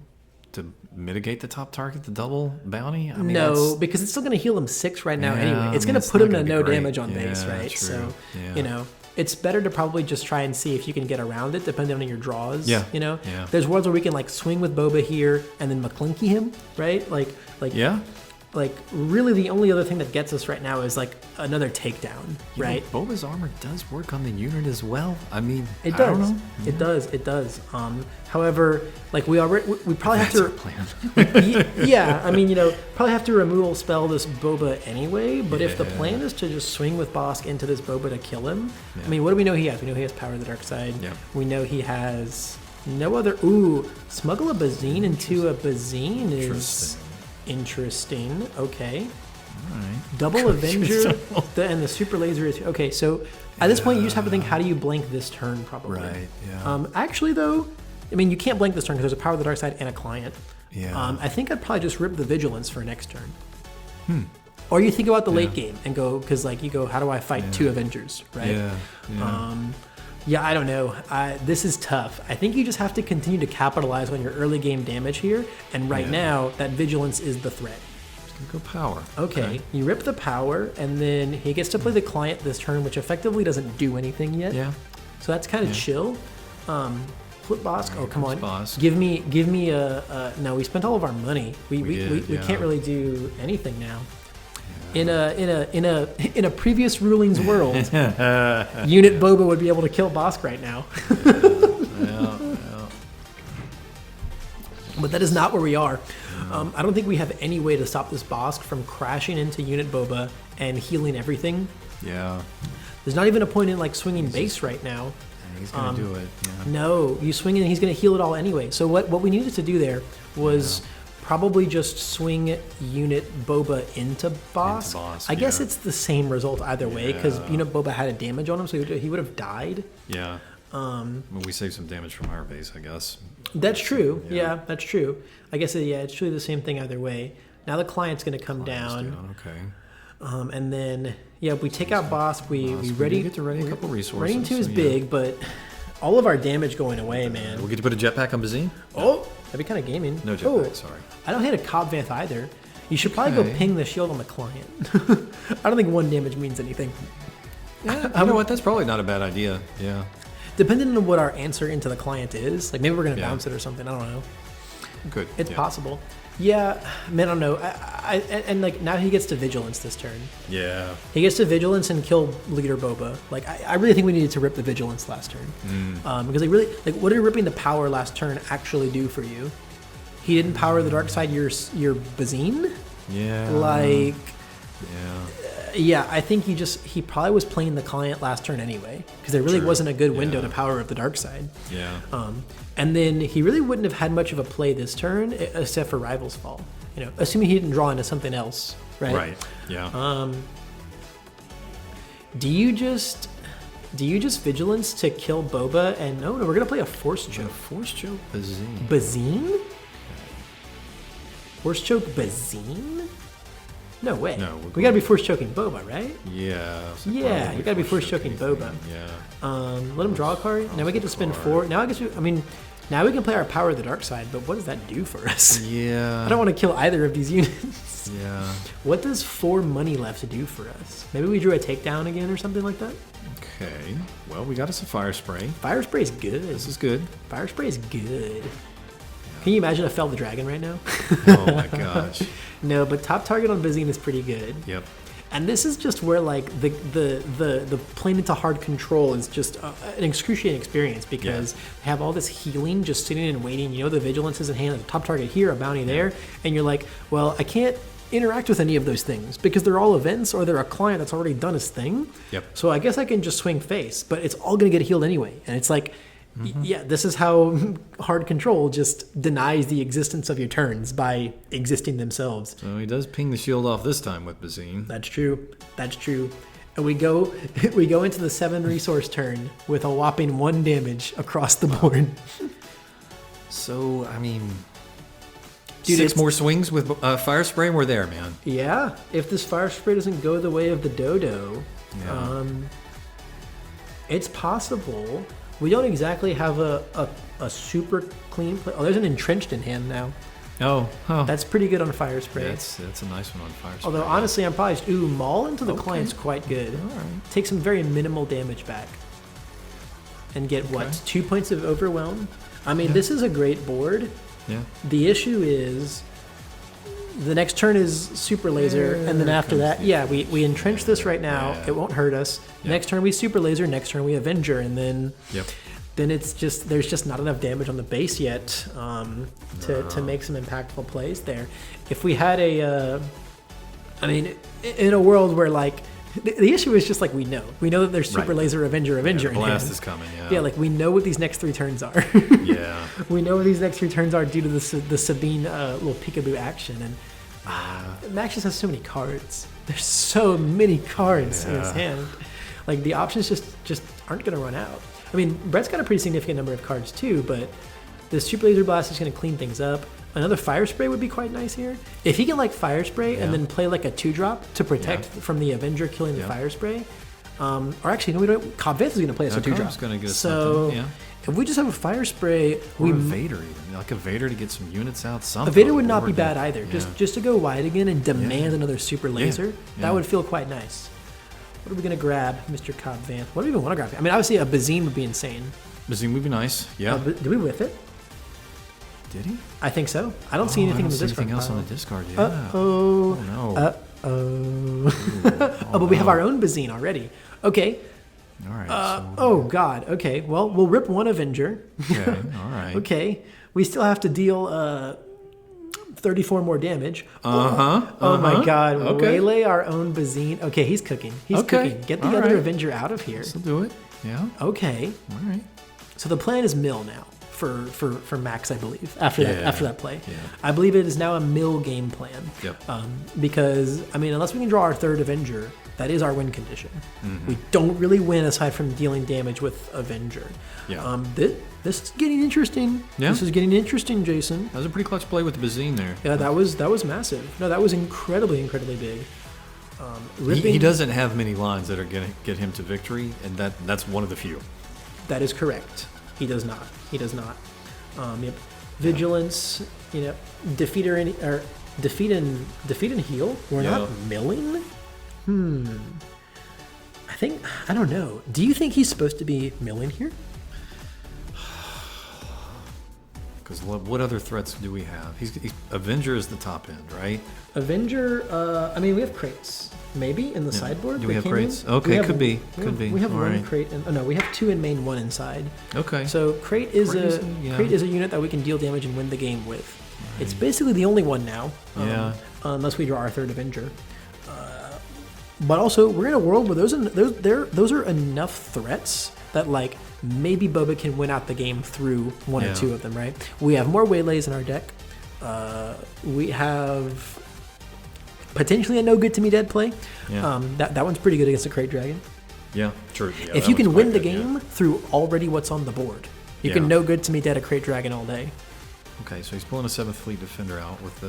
to mitigate the top target, the double bounty? I mean, no, that's- because it's still going to heal him 6 right now Yeah, anyway. I It's mean, going it's to put not him to gonna be no great. damage on base, Yeah, right? true. So, Yeah. it's better to probably just try and see if you can get around it, depending on your draws. Yeah, You know, yeah. there's worlds where we can like swing with Boba here and then McClinky him, right? Like Yeah. like really the only other thing that gets us right now is like another takedown, You know, right? Boba's armor does work on the unit as well. I mean, It I does. don't know. It does. It does. However, like we probably That's have our to. plan. Yeah, I mean, probably have to removal spell this Boba anyway. But if the Yeah. plan is to just swing with Bossk into this Boba to kill him, Yeah. I mean, what do we know he has? We know he has power of the dark side. Yeah. We know he has no other. Ooh, smuggle a Bazine into a Bazine is interesting. Okay. All right. Double Avenger and the super laser is okay. So at this point, you just have to think, how do you blank this turn? Probably. Right. Yeah. Actually, though, I mean, you can't blank this turn because there's a power of the dark side and a client. Yeah. I think I'd probably just rip the vigilance for next turn. Or you think about the late game and go, because like you go, how do I fight 2 Avengers, right? Yeah. Yeah. Yeah, I don't know. This is tough. I think you just have to continue to capitalize on your early game damage here. And right now, that vigilance is the threat. Go power. Okay, you rip the power, and then he gets to play the client this turn, which effectively doesn't do anything yet. Yeah. So that's kind of chill. Flip Bossk. Oh, come on. Bossk. Give me a. No, we spent all of our money. We did, yeah. can't really do anything now. In a previous rulings world, Unit Boba would be able to kill Bossk right now. Yeah. But that is not where we are. I don't think we have any way to stop this Bossk from crashing into Unit Boba and healing everything. Yeah. There's not even a point in like swinging base right now. He's gonna do it. Yeah. No, you swing it and he's going to heal it all anyway. So what we needed to do there was probably just swing Unit Boba into Bossk. Bossk, I guess yeah. it's the same result either way because Yeah. Unit Boba had a damage on him, so he would have died. Yeah. Well, we saved some damage from our base, I guess. That's true. Yeah. Yeah, that's true. I guess it's truly the same thing either way. Now the client's going to come down. Okay. And then, if we take out Bossk, we ready. get to ready a couple resources. Ready 2 is so, yeah. big, but all of our damage going away, man. We'll get to put a jetpack on Bazine? Oh, that'd be kind of gaming. No jetpack, Oh, sorry. I don't hit a Cobb Vanth either. You should probably go Okay. ping the shield on the client. I don't think 1 damage means anything. Yeah, you know what? That's probably not a bad idea. Yeah. Depending on what our answer into the client is, like maybe we're gonna Yeah. bounce it or something. I don't know. Good. It's yeah. possible. Yeah, man, I don't know. And like now he gets to vigilance this turn. Yeah. He gets to vigilance and kill Leader Boba. Like I really think we needed to rip the vigilance last turn because like really like what did ripping the power last turn actually do for you? He didn't power the dark side. Your Bazine. Yeah. Like Yeah. yeah, I think he probably was playing the client last turn anyway because there really True. wasn't a good window Yeah. to power of the dark side. Yeah. And then he really wouldn't have had much of a play this turn except for Rival's Fall. Assuming he didn't draw into something else, right? Right. Yeah. Do you just vigilance to kill Boba and no, we're gonna play a force choke. Force choke Bazine. Bazine? Force choke Bazine? No way. No, we gotta be force choking Boba, right? Yeah. so Yeah, probably you gotta be force force choking choking Boba. Yeah. Let him draw a card. Now we get to spend 4. Now I guess now we can play our Power of the Dark Side, but what does that do for us? Yeah. I don't want to kill either of these units. Yeah. What does 4 money left do for us? Maybe we drew a takedown again or something like that? Okay. Well, we got us a fire spray. Fire Spray is good. This is good. Fire Spray is good. Can you imagine a Fell the Dragon right now? Oh my gosh. No, but top target on Bazine is pretty good. Yep. And this is just where like the plane into hard control is just an excruciating experience because they have all this healing just sitting and waiting. You know, the vigilance is in hand, the top target here, a bounty there, and you're like, well, I can't interact with any of those things because they're all events or they're a client that's already done his thing. Yep. So I guess I can just swing face, but it's all gonna get healed anyway. And it's like, yeah, this is how hard control just denies the existence of your turns by existing themselves. So he does ping the shield off this time with Bazine. That's true. That's true. And we go into the 7 resource turn with a whopping 1 damage across the board. So, I mean, Dude, 6 more swings with fire spray and we're there, man. Yeah, if this fire spray doesn't go the way of the dodo, it's possible. We don't exactly have a super clean play. Oh, there's an entrenched in hand now. Oh, That's pretty good on fire spray. Yeah, that's a nice one on fire spray. Although, honestly, I'm probably just, maul into the client's quite good. All right. Take some very minimal damage back. And get, 2 points of overwhelm? I mean, this is a great board. Yeah. The issue is the next turn is super laser, and then after that, we entrench this right now. Yeah. It won't hurt us. Next turn we super laser, next turn we Avenger, and then it's just there's just not enough damage on the base yet to make some impactful plays there. If we had in a world where like the issue is just like we know that there's super laser Avenger the in blast hand. is coming. Yeah, like we know what these next 3 turns are. Yeah. We know what these next 3 turns are due to the Sabine little peekaboo action. And Max just has so many cards. There's so many cards in his hand. Like the options just aren't going to run out. I mean, Brett's got a pretty significant number of cards too, but the Super Laser Blast is going to clean things up. Another Fire Spray would be quite nice here. If he can like Fire Spray and then play like a 2-drop to protect from the Avenger killing the Fire Spray. Or actually, no, we don't. Cobb Vanth is going to play us a 2-drop. Cobb's going to get so something. Yeah. if we just have a Fire Spray, Or a Vader even. Like a Vader to get some units out, something. A Vader would not be bad either. Just to go wide again and demand another super laser, Yeah. that would feel quite nice. What are we going to grab, Mr. Cobb Vanth? What do we even want to grab? I mean, obviously a Bazine would be insane. Bazine would be nice. Yeah. Did we whiff it? Did he? I think so. I don't see anything in the discard anything else pile. on the discard yet. Uh-oh. Oh, no. Uh-oh. But we have our own Bazine already. Okay. All right. Oh, God. Okay. Well, we'll rip one Avenger. Okay. All right. Okay. We still have to deal 34 more damage. Oh, my God. Okay. Waylay our own Bazine. Okay, he's cooking. He's cooking. Get the other Avenger out of here. This will do it. Yeah. Okay. All right. So the plan is mill now for Max, I believe, after that play. Yeah. I believe it is now a mill game plan. Yep. Because, I mean, unless we can draw our 3rd Avenger, that is our win condition. We don't really win aside from dealing damage with Avenger. Yeah. This is getting interesting. Yeah. This is getting interesting, Jason. That was a pretty clutch play with the Bazine there. Yeah, that was massive. No, that was incredibly big. He doesn't have many lines that are going to get him to victory, and that's one of the few. That is correct. He does not. Yep. Vigilance. Defeat and heal. We're not milling. I don't know. Do you think he's supposed to be milling here? Because what other threats do we have? Avenger is the top end, right? Avenger. I mean, we have crates. Maybe in the sideboard. Do we have crates? Okay, could be. We have All one right. crate. No, we have 2 in main, 1 inside. Okay. So crate is a unit that we can deal damage and win the game with. Right. It's basically the only one now. Unless we draw our 3rd Avenger. But also, we're in a world where those are enough threats that like maybe Boba can win out the game through 1 or 2 of them. Right? We have more Waylays in our deck. We have potentially a no good to me dead play. Yeah. That one's pretty good against a Crate Dragon. Yeah, true. Yeah, if you can win the game through already what's on the board, you can no good to me dead a Crate Dragon all day. Okay, so he's pulling a 7th Fleet Defender out with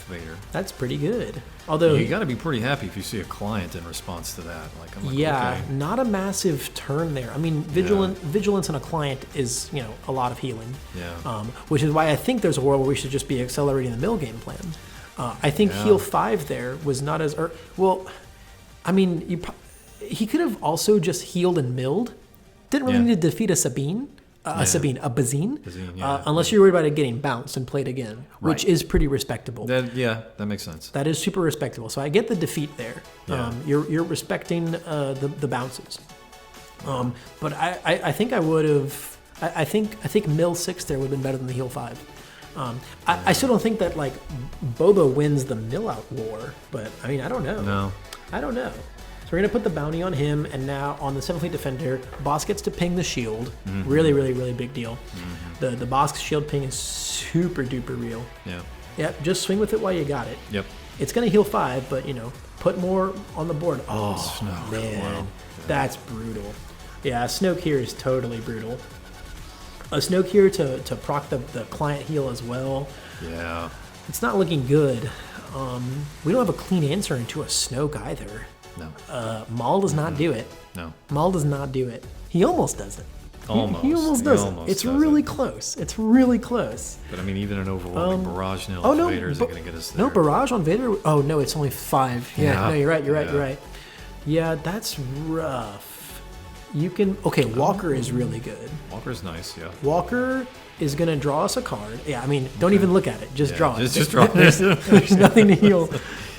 Vader. That's pretty good. Although you got to be pretty happy if you see a client in response to that. Okay. Not a massive turn there. I mean, vigilance on a client is a lot of healing. Yeah. Which is why I think there's a world where we should just be accelerating the mill game plan. I think heal 5 there was not as I mean, he could have also just healed and milled. Didn't really need to defeat a Sabine. A Sabine, a Bazine. Bazine, yeah. Unless you're worried about it getting bounced and played again, which is pretty respectable. That makes sense. That is super respectable. So I get the defeat there. Yeah. You're respecting the bounces. But I think I would have. I think mill 6 there would have been better than the heal 5. I still don't think that like Boba wins the mill out war, but I mean I don't know. No. I don't know. So we're gonna put the bounty on him, and now on the 7th Fleet Defender, Bossk gets to ping the shield. Really, really, really big deal. The Bossk shield ping is super duper real. Yeah. Yep. Just swing with it while you got it. Yep. It's gonna heal 5, but put more on the board. Oh Snoke. man, Wow. that's brutal. Yeah, Snoke here is totally brutal. A Snoke here to proc the client heal as well. Yeah. It's not looking good. We don't have a clean answer into a Snoke either. No. Maul does not do it. No. Maul does not do it. He almost does it. Almost. He almost does it. It's really close. It's really close. But I mean, even an overwhelming barrage nail no, Vader isn't going to get us there. No, barrage on Vader. Oh no, it's only 5. Yeah, Yeah. no, you're right. You're right. Yeah. You're right. Yeah, that's rough. You can. Okay, Walker is really good. Walker's nice. Yeah. Walker is gonna draw us a card. Yeah, I mean, don't even look at it. Just draw it. Just draw it. There's nothing to heal.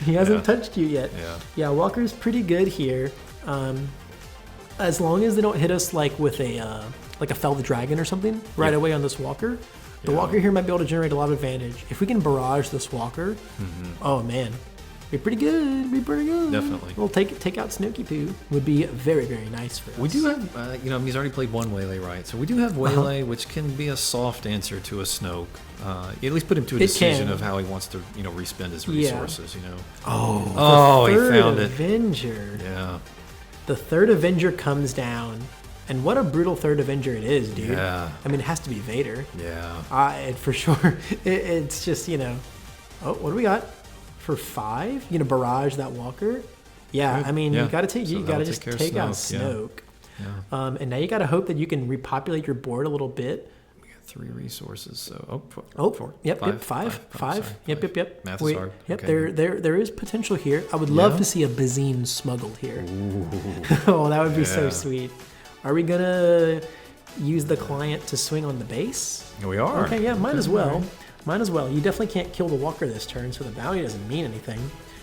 He hasn't touched you yet. Yeah. Yeah, Walker's pretty good here. As long as they don't hit us like with a Fell the Dragon or something right away on this Walker. The Walker here might be able to generate a lot of advantage. If we can barrage this Walker, oh man, be pretty good. Be pretty good. Definitely. We'll take out Snooky Poo. Would be very, very nice for us. We do have, he's already played one Waylay, right? So we do have Waylay, which can be a soft answer to a Snoke. At least put him to a decision of how he wants to, respend his resources. Oh, he found it. Avenger. Yeah. The third Avenger comes down, and what a brutal third Avenger it is, dude. Yeah. I mean, it has to be Vader. Yeah. For sure. It's just oh, what do we got? For 5, barrage that Walker. Yeah, Good. I mean, Yeah. you got to So that'll just take care of take out Snoke. Snoke. Yeah. And now you got to hope that you can repopulate your board a little bit. We got 3 resources, so four. Yep, five. Sorry, Yep. Math is hard. Yep, Okay. there is potential here. I would love to see a Bazine smuggled here. Oh, that would be so sweet. Are we gonna use the client to swing on the base? Here we are. Okay, yeah, might as All well. right. Might as well. You definitely can't kill the Walker this turn, so the bounty doesn't mean anything.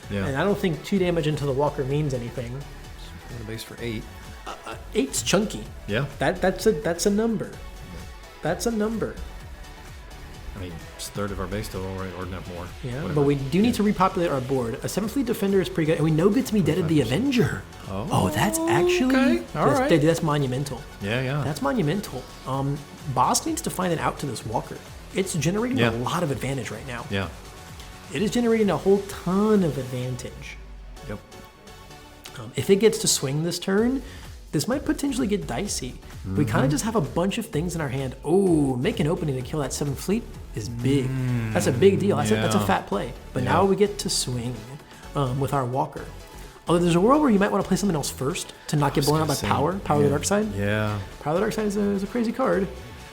Yeah. And I don't think 2 damage into the Walker means anything. On the base for 8. 8's chunky. Yeah. That's a number. That's a number. I mean, it's a third of our base total, right? Or not more. Yeah, Whatever. but we do need to repopulate our board. A 7th Fleet Defender is pretty good, and we know Good to be Dead at the Avenger. Oh, that's actually okay. All right. That's monumental. Yeah. That's monumental. Bossk needs to find an out to this Walker. It's generating a lot of advantage right now. Yeah. It is generating a whole ton of advantage. Yep. If it gets to swing this turn, this might potentially get dicey. We kind of just have a bunch of things in our hand. Oh, make an opening to kill that 7th Fleet is big. That's a big deal. That's a fat play. But now we get to swing with our Walker. Although there's a world where you might want to play something else first to not get blown out by Power of the Dark Side. Yeah. Power of the Dark Side is a crazy card.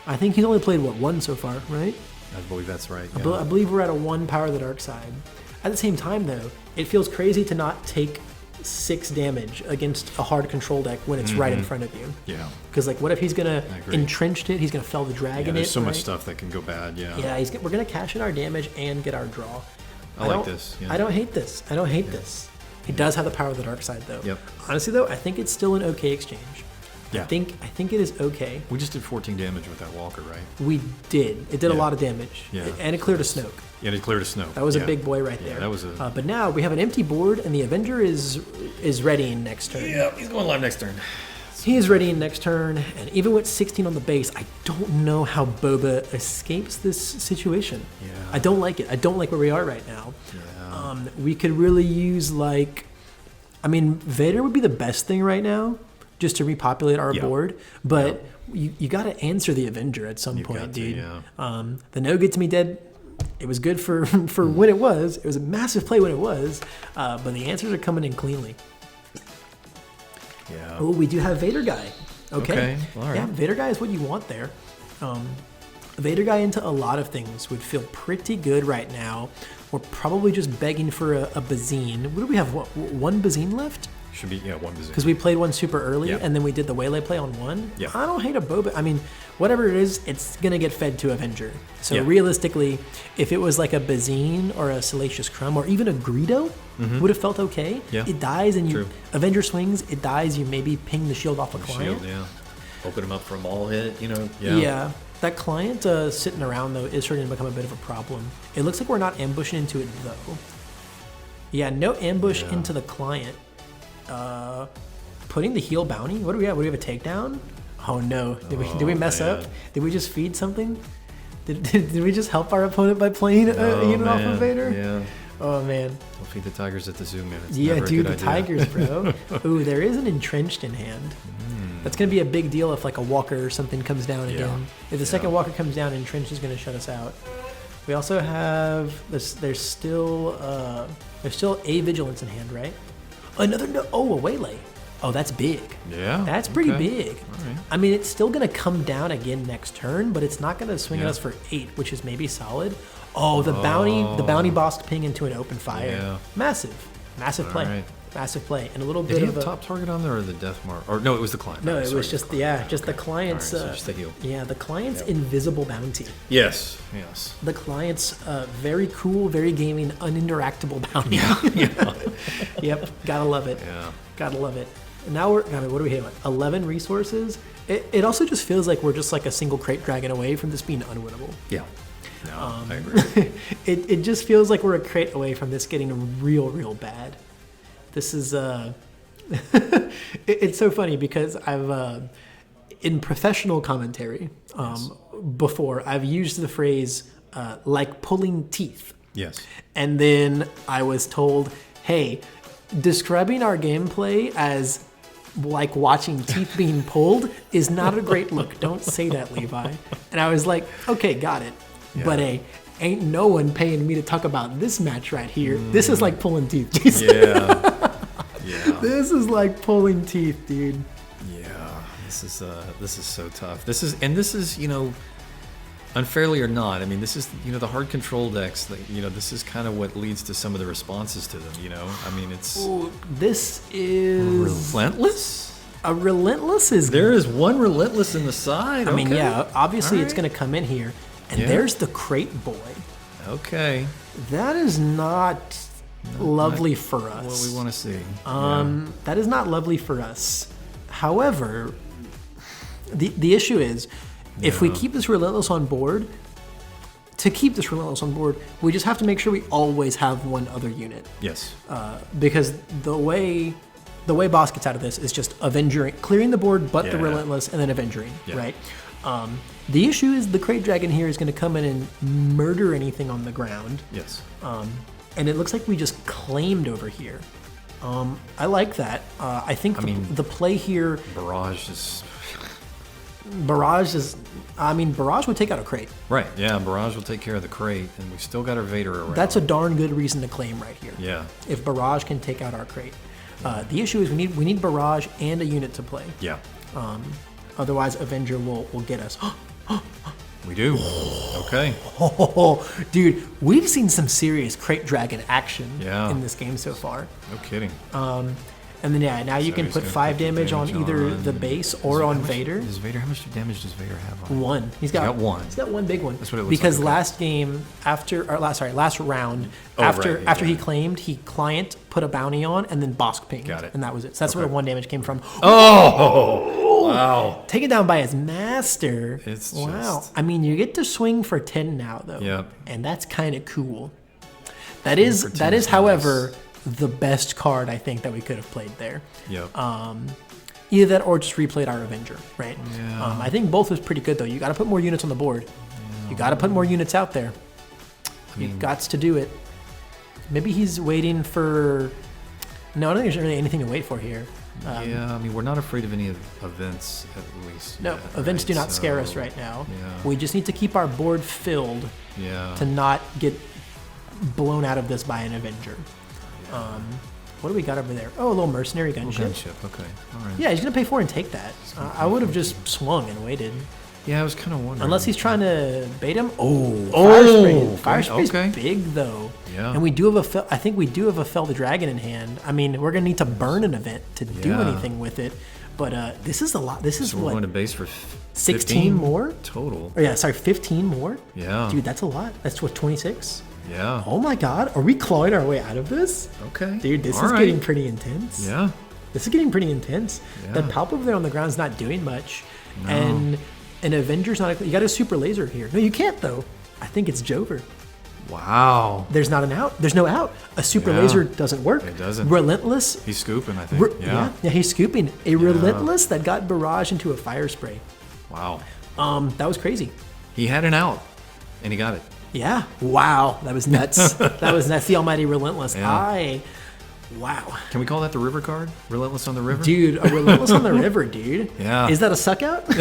I think he's only played, 1 so far, right? I believe that's right. I believe we're at a 1 Power of the Dark Side. At the same time, though, it feels crazy to not take 6 damage against a hard control deck when it's right in front of you. Yeah. Because, what if he's going to entrenched it? He's going to fell the dragon there's it. so much stuff that can go bad, yeah. Yeah, we're going to cash in our damage and get our draw. I like this. Yeah. I don't hate this. This. It does have the Power of the Dark Side, though. Yep. Honestly, though, I think it's still an okay exchange. Yeah. I think it is okay. We just did 14 damage with that Walker, right? We did. It did a lot of damage. Yeah. And it cleared a Snoke. Yeah, it cleared a Snoke. That was a big boy right there. That was a... but now we have an empty board, and the Avenger is readying next turn. Yeah, he's going live next turn. He is readying next turn, and even with 16 on the base, I don't know how Boba escapes this situation. Yeah. I don't like it. I don't like where we are right now. Yeah. We could really use, Vader would be the best thing right now, just to repopulate our board, but you got to answer the Avenger at some point, dude. The No Get to Me Dead, it was good for when it was. It was a massive play when it was, but the answers are coming in cleanly. Yeah. Oh, we do have Vader Guy. Okay. All right. Yeah, Vader Guy is what you want there. Vader Guy into a lot of things would feel pretty good right now. We're probably just begging for a Bazine. What do we have? 1 Bazine left? Should be, one bazooka. Because we played one super early, Yeah. and then we did the waylay play on one. Yeah. I don't hate a Boba. I mean, whatever it is, it's going to get fed to Avenger. So Yeah. realistically, if it was like a Bazine or a Salacious Crumb or even a Greedo, would have felt okay. Yeah. It dies, and you True. Avenger swings, it dies, you maybe ping the shield off a client. Shield, yeah. Open them up for a maul hit, Yeah. That client sitting around, though, is starting to become a bit of a problem. It looks like we're not ambushing into it, though. Yeah, no ambush into the client. Putting the heal bounty? What do we have? What do we have, a takedown? Oh, no. Did we mess man. up? Did we just feed something? Did we just help our opponent by playing a unit off of Vader? Yeah. Oh, man. Don't feed the tigers at the zoo, man. It's Yeah, never a dude, good the idea. tigers, bro. Ooh, there is an entrenched in hand. That's going to be a big deal if like a walker or something comes down again. If the second walker comes down, entrenched is going to shut us out. We also have this. There's still a vigilance in hand, right? Another a waylay. Oh, that's big. Yeah. That's pretty okay. big. All right. I mean, it's still going to come down again next turn, but it's not going to swing at Yeah. us for 8, which is maybe solid. Oh, the bounty Bossk ping into an open fire. Yeah. Massive play. right. Massive play. And a little Did bit he of have a top target on there or the death mark? Or no, it was the client. No, Right, it sorry, was just the client. just the client's. All right, so just the heal. Yeah, the client's invisible bounty. Yes. The client's very cool, very gaming, uninteractable bounty. Yep, gotta love it. Yeah. Gotta love it. And now what do we have? 11 resources. It also just feels like we're just like a single crate dragon away from this being unwinnable. Yeah. No, I agree. It just feels like we're a crate away from this getting real bad. This is it's so funny because I've in professional commentary before I've used the phrase like pulling teeth. Yes. And then I was told, hey, describing our gameplay as like watching teeth being pulled is not a great look. Don't say that, Levi. And I was like, okay, got it. Yeah. But ain't no one paying me to talk about this match right here. This is like pulling teeth, Jason. Yeah. Yeah. This is like pulling teeth, dude. Yeah. This is so tough. This is unfairly or not. I mean, this is the hard control decks. That, this is kind of what leads to some of the responses to them. I mean, it's Ooh, this is relentless. a relentless is. There is one relentless in the side. I mean, okay. yeah. Obviously, All it's right. going to come in here, and Yeah. there's the crate boy. Okay. That is not lovely for us. What we want to see. That is not lovely for us. However, the issue is, if we keep this relentless on board, we just have to make sure we always have one other unit. Yes. Because the way Bossk gets out of this is just avengering, clearing the board, but the Yeah. relentless, and then avengering, Yeah. right? The issue is the crate dragon here is going to come in and murder anything on the ground. Yes. And it looks like we just claimed over here. I like that. I think the play here, Barrage is Barrage would take out a crate. right. Yeah. Barrage will take care of the crate, and we still got our Vader around. That's a darn good reason to claim right here. Yeah. If Barrage can take out our crate. The issue is we need Barrage and a unit to play. Yeah. Otherwise, Avenger will get us. We do. Okay. Oh, dude, we've seen some serious crate dragon action Yeah. in this game so far. No kidding. And then now you So can he's put gonna 5 put the damage on damage either on- the base or on Vader. How much damage does Vader have on? One. He's got one. He's got one big one. That's what it looks because like, okay. last game last round Oh, after right, he yeah. claimed, he client put a bounty on and then Bossk pinged. Got it. And that was it. So that's where the 1 damage came from. Oh! Wow. Taken down by his master. It's wow. just- I mean, you get to swing for 10 now though. Yep. And that's kind of cool. That is for 10 is however the best card I think that we could have played there. Yep. Either that or just replayed our Avenger, right? Yeah. I think both was pretty good though. You got to put more units on the board. You got to put more units out there. You've got to do it. Maybe he's waiting for. No, I don't think there's really anything to wait for here. yeah, I mean, we're not afraid of any events, at least. No, yet, events right? do not scare us So, right now. Yeah. We just need to keep our board filled Yeah. to not get blown out of this by an Avenger. What do we got over there? Oh, a little mercenary gunship. Gunship, okay. All right. Yeah, he's gonna pay 4 and take that. I would have just swung and waited. Yeah, I was kind of wondering. Unless he's trying to bait him. Oh, Oh, Fire Spray's okay. big though. Yeah. And we do have I think we do have a Fell the Dragon in hand. I mean, we're going to need to burn an event to do anything with it. But this is a lot. This is So we're going to base for 16 more? total. Oh, yeah, sorry, 15 more? Yeah. Dude, that's a lot. That's what, 26? Yeah. Oh my God. Are we clawing our way out of this? Okay. Dude, this All is right. getting pretty intense. Yeah. This is getting pretty intense. Yeah. The Palp over there on the ground's not doing much. No. And an Avenger's not... You got a super laser here. No, you can't, though. I think it's Jover. Wow. There's not an out. There's no out. A super laser doesn't work. It doesn't. Relentless. He's scooping, I think. Yeah, he's scooping. A Relentless that got barraged into a fire spray. Wow. That was crazy. He had an out, and he got it. Yeah. Wow. That was nuts. That was nuts. The almighty Relentless. Yeah. Wow. Can we call that the river card? Relentless on the river? Dude, a Relentless on the river, dude. Yeah. Is that a suck out? Is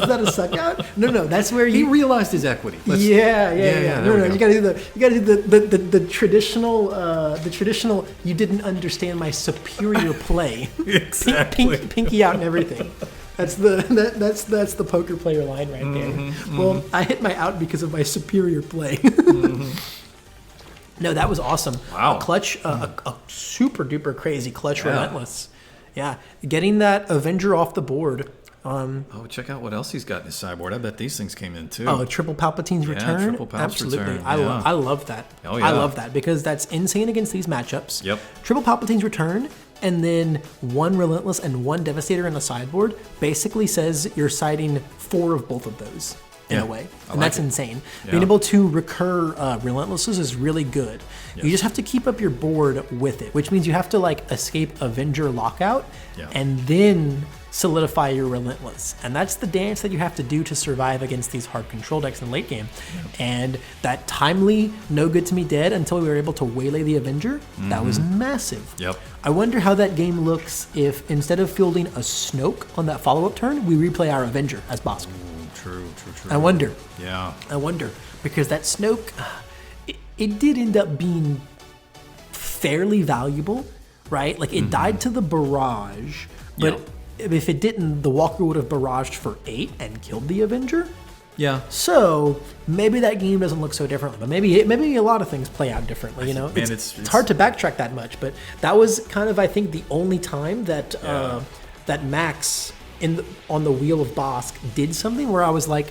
that a suck out? No, that's where He realized his equity. Yeah. No, we you go. gotta do the traditional. You didn't understand my superior play. Exactly. Pinky out and everything. That's the poker player line right there. Well, I hit my out because of my superior play. No, that was awesome. Wow. A clutch, a super duper crazy clutch Relentless. Yeah, getting that Avenger off the board. Oh, check out what else he's got in his sideboard. I bet these things came in too. Oh, triple Palpatine's return. Triple Palp's Absolutely. return. I love that. Oh, yeah. I love that because that's insane against these matchups. Yep. Triple Palpatine's return and then one Relentless and one Devastator in the sideboard basically says you're siding 4 of both of those in a way. And that's insane. Yeah. Being able to recur Relentlesses is really good. Yes. You just have to keep up your board with it, which means you have to like escape Avenger lockout and then solidify your Relentless. And that's the dance that you have to do to survive against these hard control decks in late game. And that timely no good to me dead until we were able to waylay the Avenger, that was massive. Yep. I wonder how that game looks if instead of fielding a Snoke on that follow-up turn, we replay our Avenger as Bossk. True. I wonder. Yeah. I wonder. Because that Snoke, it did end up being fairly valuable, right? Like, it died to the barrage, but if it didn't, the Walker would have barraged for 8 and killed the Avenger. Yeah. So maybe that game doesn't look so differently, but maybe a lot of things play out differently. You know, Man, it's hard to backtrack that much, but that was kind of, I think, the only time that that Max on the wheel of Bossk did something where I was like,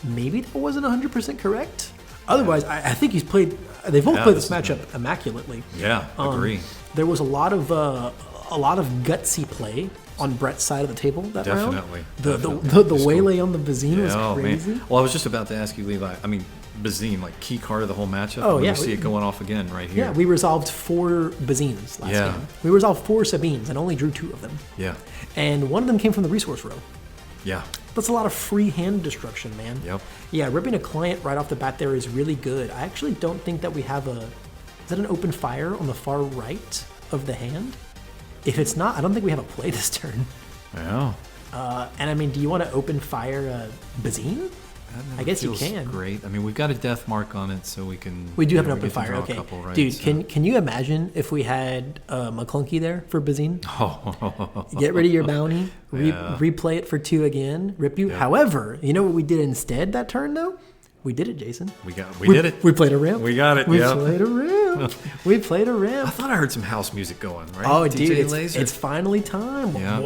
maybe that wasn't 100% correct. Otherwise, I think he's played. They've both played this matchup immaculately. Yeah, agree. There was a lot of gutsy play on Brett's side of the table that round. The waylay on the Bazine was crazy. Man. Well, I was just about to ask you, Levi. I mean, Bazine, like key card of the whole matchup. Oh, we see it going off again right here. Yeah, we resolved 4 Bazines last game. We resolved 4 Sabines and only drew 2 of them. Yeah. And one of them came from the resource row. Yeah. That's a lot of free hand destruction, man. Yep. Yeah, ripping a client right off the bat there is really good. I actually don't think that we have is that an open fire on the far right of the hand? If it's not, I don't think we have a play this turn. Yeah. And I mean, do you want to open fire Bazine? I guess you can. Great. I mean, we've got a death mark on it, so we can. We do have an open fire. Okay, couple, right? Dude, can you imagine if we had McClunky there for Bazine? Oh. Get rid of your bounty, replay it for 2 again, rip you. Yeah. However, you know what we did instead that turn though? We did it, Jason. We did it. We played a ramp. We got it. We played a ramp. We played a ramp. I thought I heard some house music going. Right? Oh, DJ dude, it's finally time. Yeah.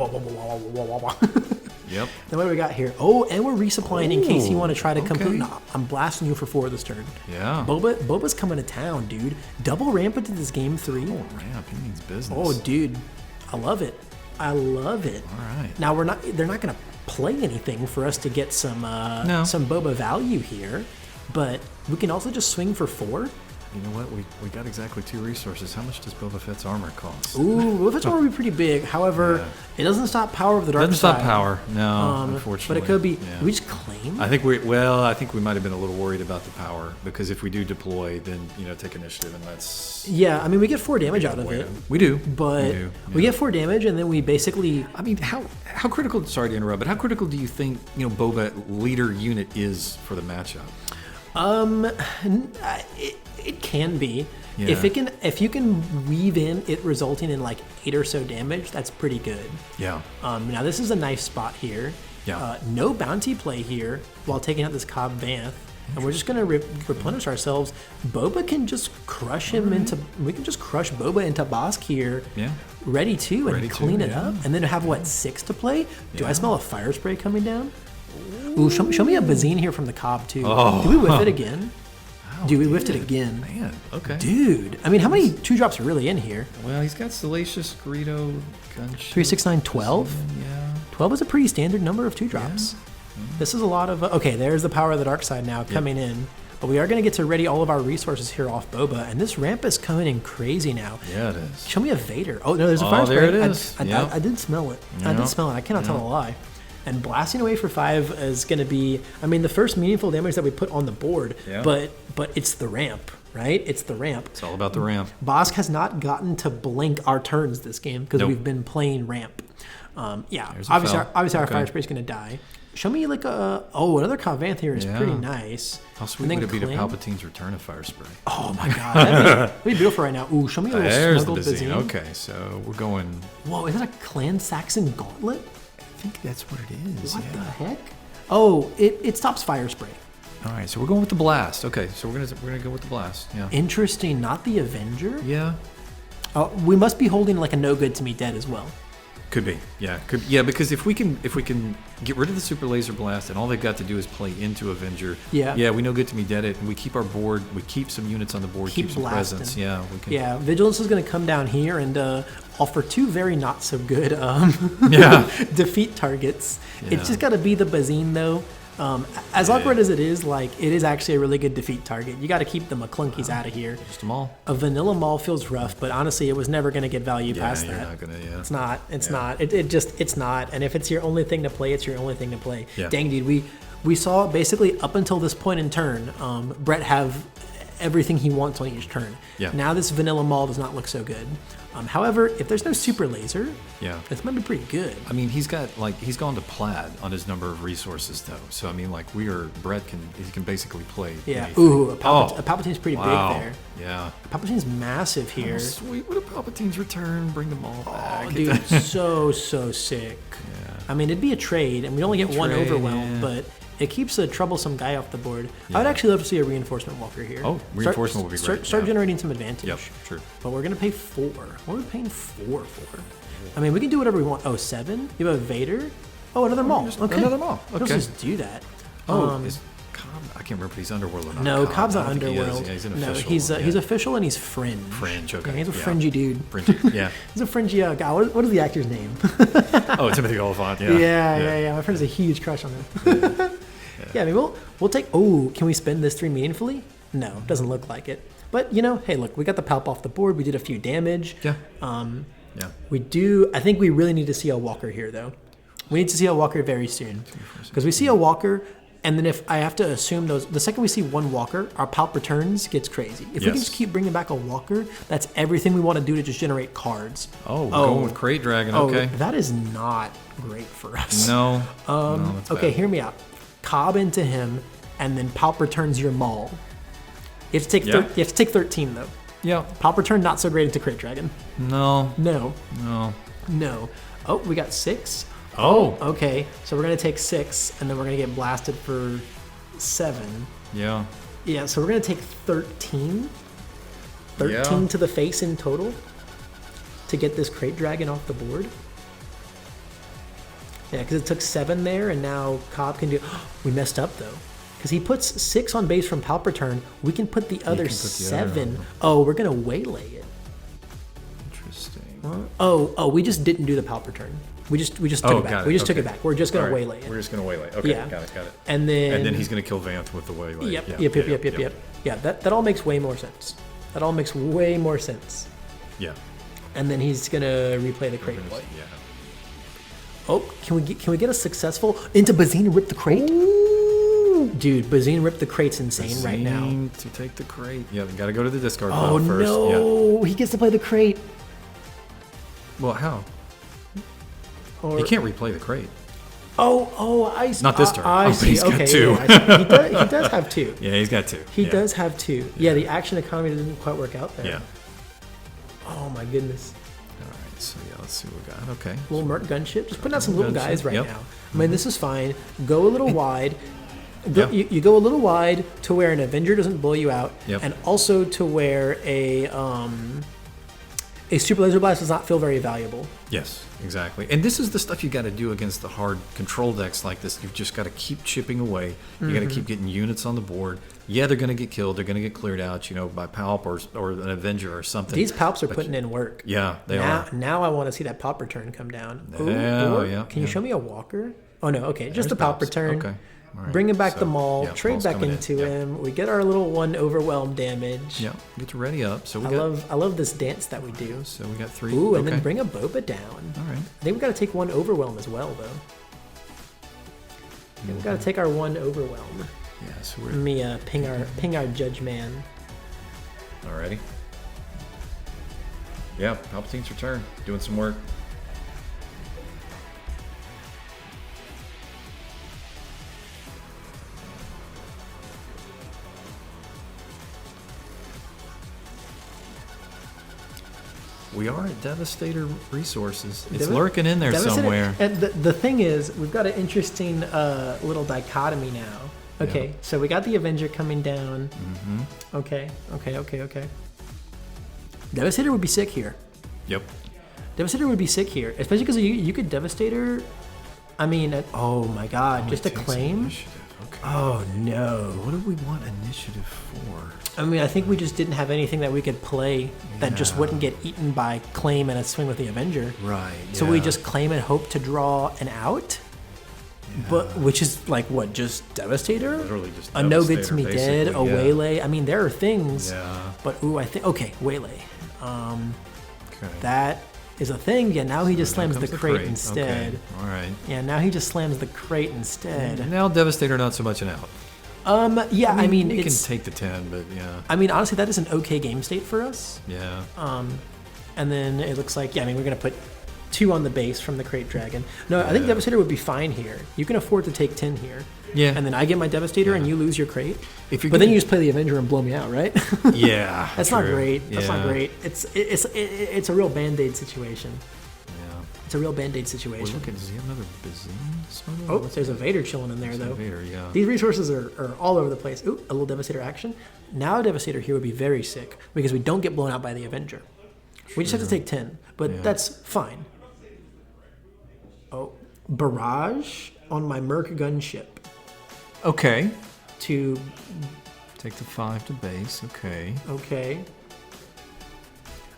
Yep. Then what do we got here? Oh, and we're resupplying in case you want to try to complete. No, I'm blasting you for 4 this turn. Yeah. Boba's coming to town, dude. Double ramp into this game 3. Oh, ramp. He means business. Oh, dude. I love it. All right. Now they're not going to play anything for us to get some Boba value here, but we can also just swing for 4. You know what? We got exactly 2 resources. How much does Boba Fett's armor cost? Ooh, Boba Fett's armor would be pretty big. However, it doesn't stop power of the dark side. Doesn't stop power, no, unfortunately. But it could be. We just claim. I think we might have been a little worried about the power because if we do deploy, then take initiative and that's. Yeah, I mean we get 4 damage out of it. We do, but we get 4 damage and then we basically. I mean, how critical? Sorry to interrupt, but how critical do you think Boba leader unit is for the matchup? It can be. Yeah. If you can weave in it resulting in like 8 or so damage, that's pretty good. Yeah. Now this is a nice spot here. Yeah. No bounty play here while taking out this Cobb Vanth. and we're just gonna replenish ourselves. Boba can just crush him into. We can just crush Boba into Bossk here. Yeah. Ready to and clean it up, and then have what 6 to play? Do I smell a fire spray coming down? Ooh, show me a Bazine here from the Cobb too. Oh. Do we whiff it again? Do we whiffed it again? Man, okay. Dude, I mean, how many 2-drops are really in here? Well, he's got Salacious, Greedo, Gunship. 3, 6, 9, 12? Yeah. 12 is a pretty standard number of 2-drops. Yeah. This is a lot of... okay, there's the power of the dark side now coming in. But we are going to get to ready all of our resources here off Boba. And this ramp is coming in crazy now. Yeah, it is. Show me a Vader. Oh, no, there's a fire spray. There it is. I did smell it. I did smell it. I cannot tell a lie. And blasting away for 5 is going to be, I mean, the first meaningful damage that we put on the board. Yeah. But it's the ramp, right? It's the ramp. It's all about the ramp. Bossk has not gotten to blink our turns this game because we've been playing ramp. Obviously our fire spray is going to die. Show me like another Calvanth here is pretty nice. How sweet would it be to Palpatine's return of fire spray? Oh my god, that'd be beautiful right now. Ooh, show me a little snuggled Bazine. Okay, so we're going. Whoa, is that a Clan Saxon Gauntlet? I think that's what it is. What the heck? Oh, it stops fire spray. All right, so we're going with the blast. Okay, so we're gonna go with the blast. Yeah. Interesting. Not the Avenger. Yeah. We must be holding like a no good to me dead as well. Could be. Yeah. Yeah. Because if we can get rid of the super laser blast and all they've got to do is play into Avenger. Yeah. Yeah. We know good to me dead it, and we keep our board. We keep some units on the board. Keep some blasting. presence. Yeah. We can. Yeah. Vigilance is going to come down here and offer 2 very not so good defeat targets. Yeah. It's just got to be the Bazine though. As awkward as it is, like it is actually a really good defeat target. You got to keep the McClunkies out of here. Just a Maul. A vanilla Maul feels rough, but honestly, it was never going to get value past that. Not gonna, It's not. It's not. It's not. And if it's your only thing to play, it's your only thing to play. Yeah. Dang, dude, we saw basically up until this point in turn, Brett have everything he wants on each turn. Yeah. Now this vanilla Maul does not look so good. However, if there's no super laser, it's might be pretty good. I mean, he's gone to plaid on his number of resources though. So I mean, like Brett can basically play. Yeah. Anything. Ooh, a Palpatine's pretty big there. Yeah. Palpatine's massive here. Oh, sweet. What a Palpatine's return. Bring them all back. Oh, dude, so sick. Yeah. I mean, it'd be a trade, and we'd only get one overwhelm, but it keeps a troublesome guy off the board. Yeah. I would actually love to see a reinforcement walker here. Oh, reinforcement would be great. Start generating some advantage. Yep, true. But we're going to pay 4. What are we paying 4 for? I mean, we can do whatever we want. Oh, 7? You have a Vader? Oh, another Maul. Okay. Another Maul. Okay. Let's just do that. Is Cobb? I can't remember if he's Underworld or not. No, Cobb's not Underworld. He's an official. No, he's official and he's fringe. Fringe, okay. Yeah, he's a fringy dude. Fringy, yeah. He's a fringy guy. What is the actor's name? Timothy Oliphant, Yeah. My friend has a huge crush on him. Yeah, I mean, we'll take... Oh, can we spend this 3 meaningfully? No, doesn't look like it. But, hey, look, we got the Palp off the board. We did a few damage. Yeah. We do... I think we really need to see a walker here, though. We need to see a walker very soon. Because we see a walker, and then if I have to assume those... The second we see one walker, our Palp returns gets crazy. If we can just keep bringing back a walker, that's everything we want to do to just generate cards. Oh, we're going with Crate Dragon, okay. That is not great for us. No. That's bad. Hear me out. Cobb into him, and then Palp returns your Maul. You have to take 13 though. Yeah. Palp return not so great into Crate Dragon. No. Oh, we got 6. Oh. Okay. So we're gonna take 6, and then we're gonna get blasted for 7. Yeah. Yeah. So we're gonna take 13. 13 to the face in total to get this Crate Dragon off the board. Yeah, because it took 7 there, and now Cobb can do... We messed up, though. Because he puts 6 on base from Palp return. We can put the other 7. We're going to waylay it. Interesting. We just didn't do the Palp return. We just took it back. We just took it back. We're just going to waylay it. We're just going to waylay it. Okay, yeah. Got it. And then he's going to kill Vanth with the waylay. Yep. Yeah, that all makes way more sense. Yeah. And then he's going to replay the Crate play. Yeah. Oh, can we get a successful into Bazine and rip the crate? Ooh. Dude, Bazine rip the crate's insane right now. To take the crate. Yeah, we got to go to the discard pile first. Oh no, he gets to play the crate. Well, how? He can't replay the crate. I see. Not this turn. I see. He's got 2. He does have 2. Yeah, he's got 2. He does have 2. Yeah, the action economy didn't quite work out there. Yeah. Oh my goodness. So let's see what we got. Okay. Little Merc gunship. Just putting out some little guys right now. I mean, this is fine. Go a little wide. You go a little wide to where an Avenger doesn't blow you out, Yep. and also to where a Super Laser Blast does not feel very valuable. Yes, exactly. And this is the stuff you got to do against the hard control decks like this. You've just got to keep chipping away. You got to keep getting units on the board. Yeah, they're going to get killed. They're going to get cleared out, by Palp or an Avenger or something. These Palps are putting in work. Yeah, they are. Now I want to see that Palp return come down. Can you show me a Walker? Oh, no. Okay, just a Palp return. Okay. All right. Bringing back the Maul, yeah, trade Maul's back coming into in. him. We get our little 1 overwhelm damage. Yeah, get to ready up. So I love this dance that we do. So we got 3. Ooh, and then bring a Boba down. All right. I think we got to take 1 overwhelm as well, though. Yeah, we got to take our 1 overwhelm. Yeah, so Let me ping our judge man. Alrighty. Yeah, Palpatine's return, doing some work. We are at Devastator Resources. It's lurking in there somewhere. And the thing is, we've got an interesting little dichotomy now. Okay, Yeah. so we got the Avenger coming down. Mm-hmm. Okay. Devastator would be sick here. Yep. Devastator would be sick here, especially because you could Devastator. I mean, oh my God, just a claim. Okay. Oh no. What do we want initiative for? I mean, I think we just didn't have anything that we could play that just wouldn't get eaten by claim and a swing with the Avenger. Right. So we just claim and hope to draw an out. But which is like what, just Devastator? Literally just a no good to me Devastator, dead, a basically, yeah. waylay. I mean, there are things. Yeah. But I think waylay. Okay. That is a thing. Yeah, now he just slams the crate instead. Okay. All right. Yeah, now he just slams the crate instead. And now Devastator not so much an out. Yeah, I mean you can it's. take the 10, but yeah. I mean, honestly, that is an okay game state for us. Yeah. And then it looks like, I mean, we're going to put 2 on the base from the Crate Dragon. No, I think Devastator would be fine here. You can afford to take 10 here. Yeah. And then I get my Devastator and you lose your Crate. If you're but then you just play the Avenger and blow me out, right? Yeah. That's true. not great. That's Yeah. not great. It's a real Band-Aid situation. Yeah. It's a real Band-Aid We're situation. looking, does he have another Bazine? Oh, there's a Vader chilling in there, though. Vader, yeah. These resources are all over the place. Ooh, a little Devastator action. Now a Devastator here would be very sick because we don't get blown out by the Avenger. We just have to take 10, but that's fine. Oh, barrage on my Merc gunship Okay. to, Take the 5 to base. Okay. okay.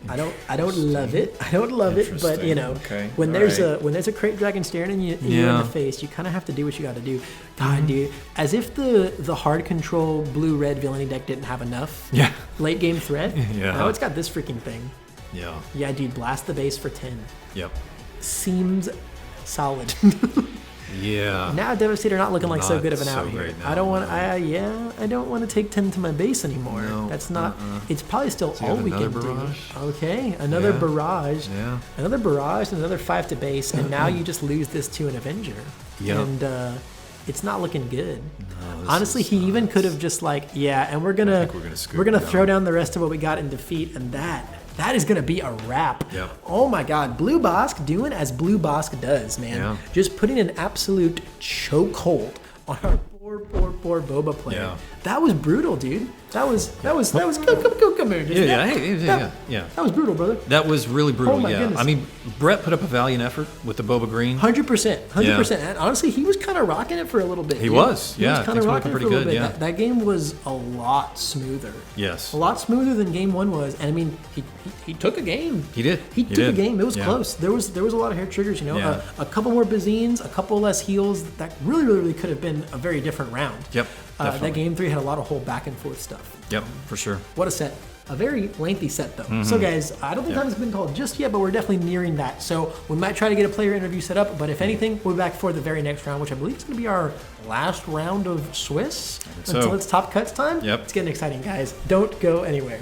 I don't love it. I don't love it, but you know, Okay. when All there's right. when there's a Crate Dragon staring you in the face, you kind of have to do what you got to do. God, dude, as if the hard control blue-red villainy deck didn't have enough late game threat. Yeah. Now it's got this freaking thing. Yeah. Yeah, dude, blast the base for 10. Yep. Seems solid. Yeah. Now Devastator not looking like so Not good of an so out here. great now, I don't want. no. I don't want to take 10 to my base anymore. No, That's not. It's probably still you all have we can another barrage? do. Okay, another Yeah. barrage. Yeah. Another barrage and another 5 to base, and now you just lose this to an Avenger. Yep. And it's not looking good. No, this Honestly, is he even nuts. could have just and we're I gonna think we're gonna scoop throw down. down the rest of what we got in defeat, and that is gonna be a wrap. Yep. Oh my God, Blue Bossk doing as Blue Bossk does, man. Yeah. Just putting an absolute chokehold on our poor Boba player. Yeah. That was brutal, dude. That was come here. Just- Yeah. That was brutal, brother. That was really brutal. Oh my yeah. goodness. I mean, Brett put up a valiant effort with the Boba Green. 100%. And honestly, he was kind of rocking it for a little bit. He dude. was. He Yeah, was kind things of were rocking it looking for a little pretty bit. good, yeah. That game was a lot smoother. Yes. A lot smoother than game 1 was. And I mean, he took a game. He did. He took a game. It was Yeah. close. There was a lot of hair triggers, you know. Yeah. A couple more Bazines, a couple less heals. That really could have been a very different round. Yep. That Definitely. game 3 had a lot of whole back and forth stuff. Yep. For sure. What a set. A very lengthy set, though. So, guys, I don't think Yeah. time's been called just yet, but we're definitely nearing that. So, we might try to get a player interview set up, but if anything, we'll be back for the very next round, which I believe is going to be our last round of Swiss so. until it's top cuts time. Yep. It's getting exciting, guys. Don't go anywhere.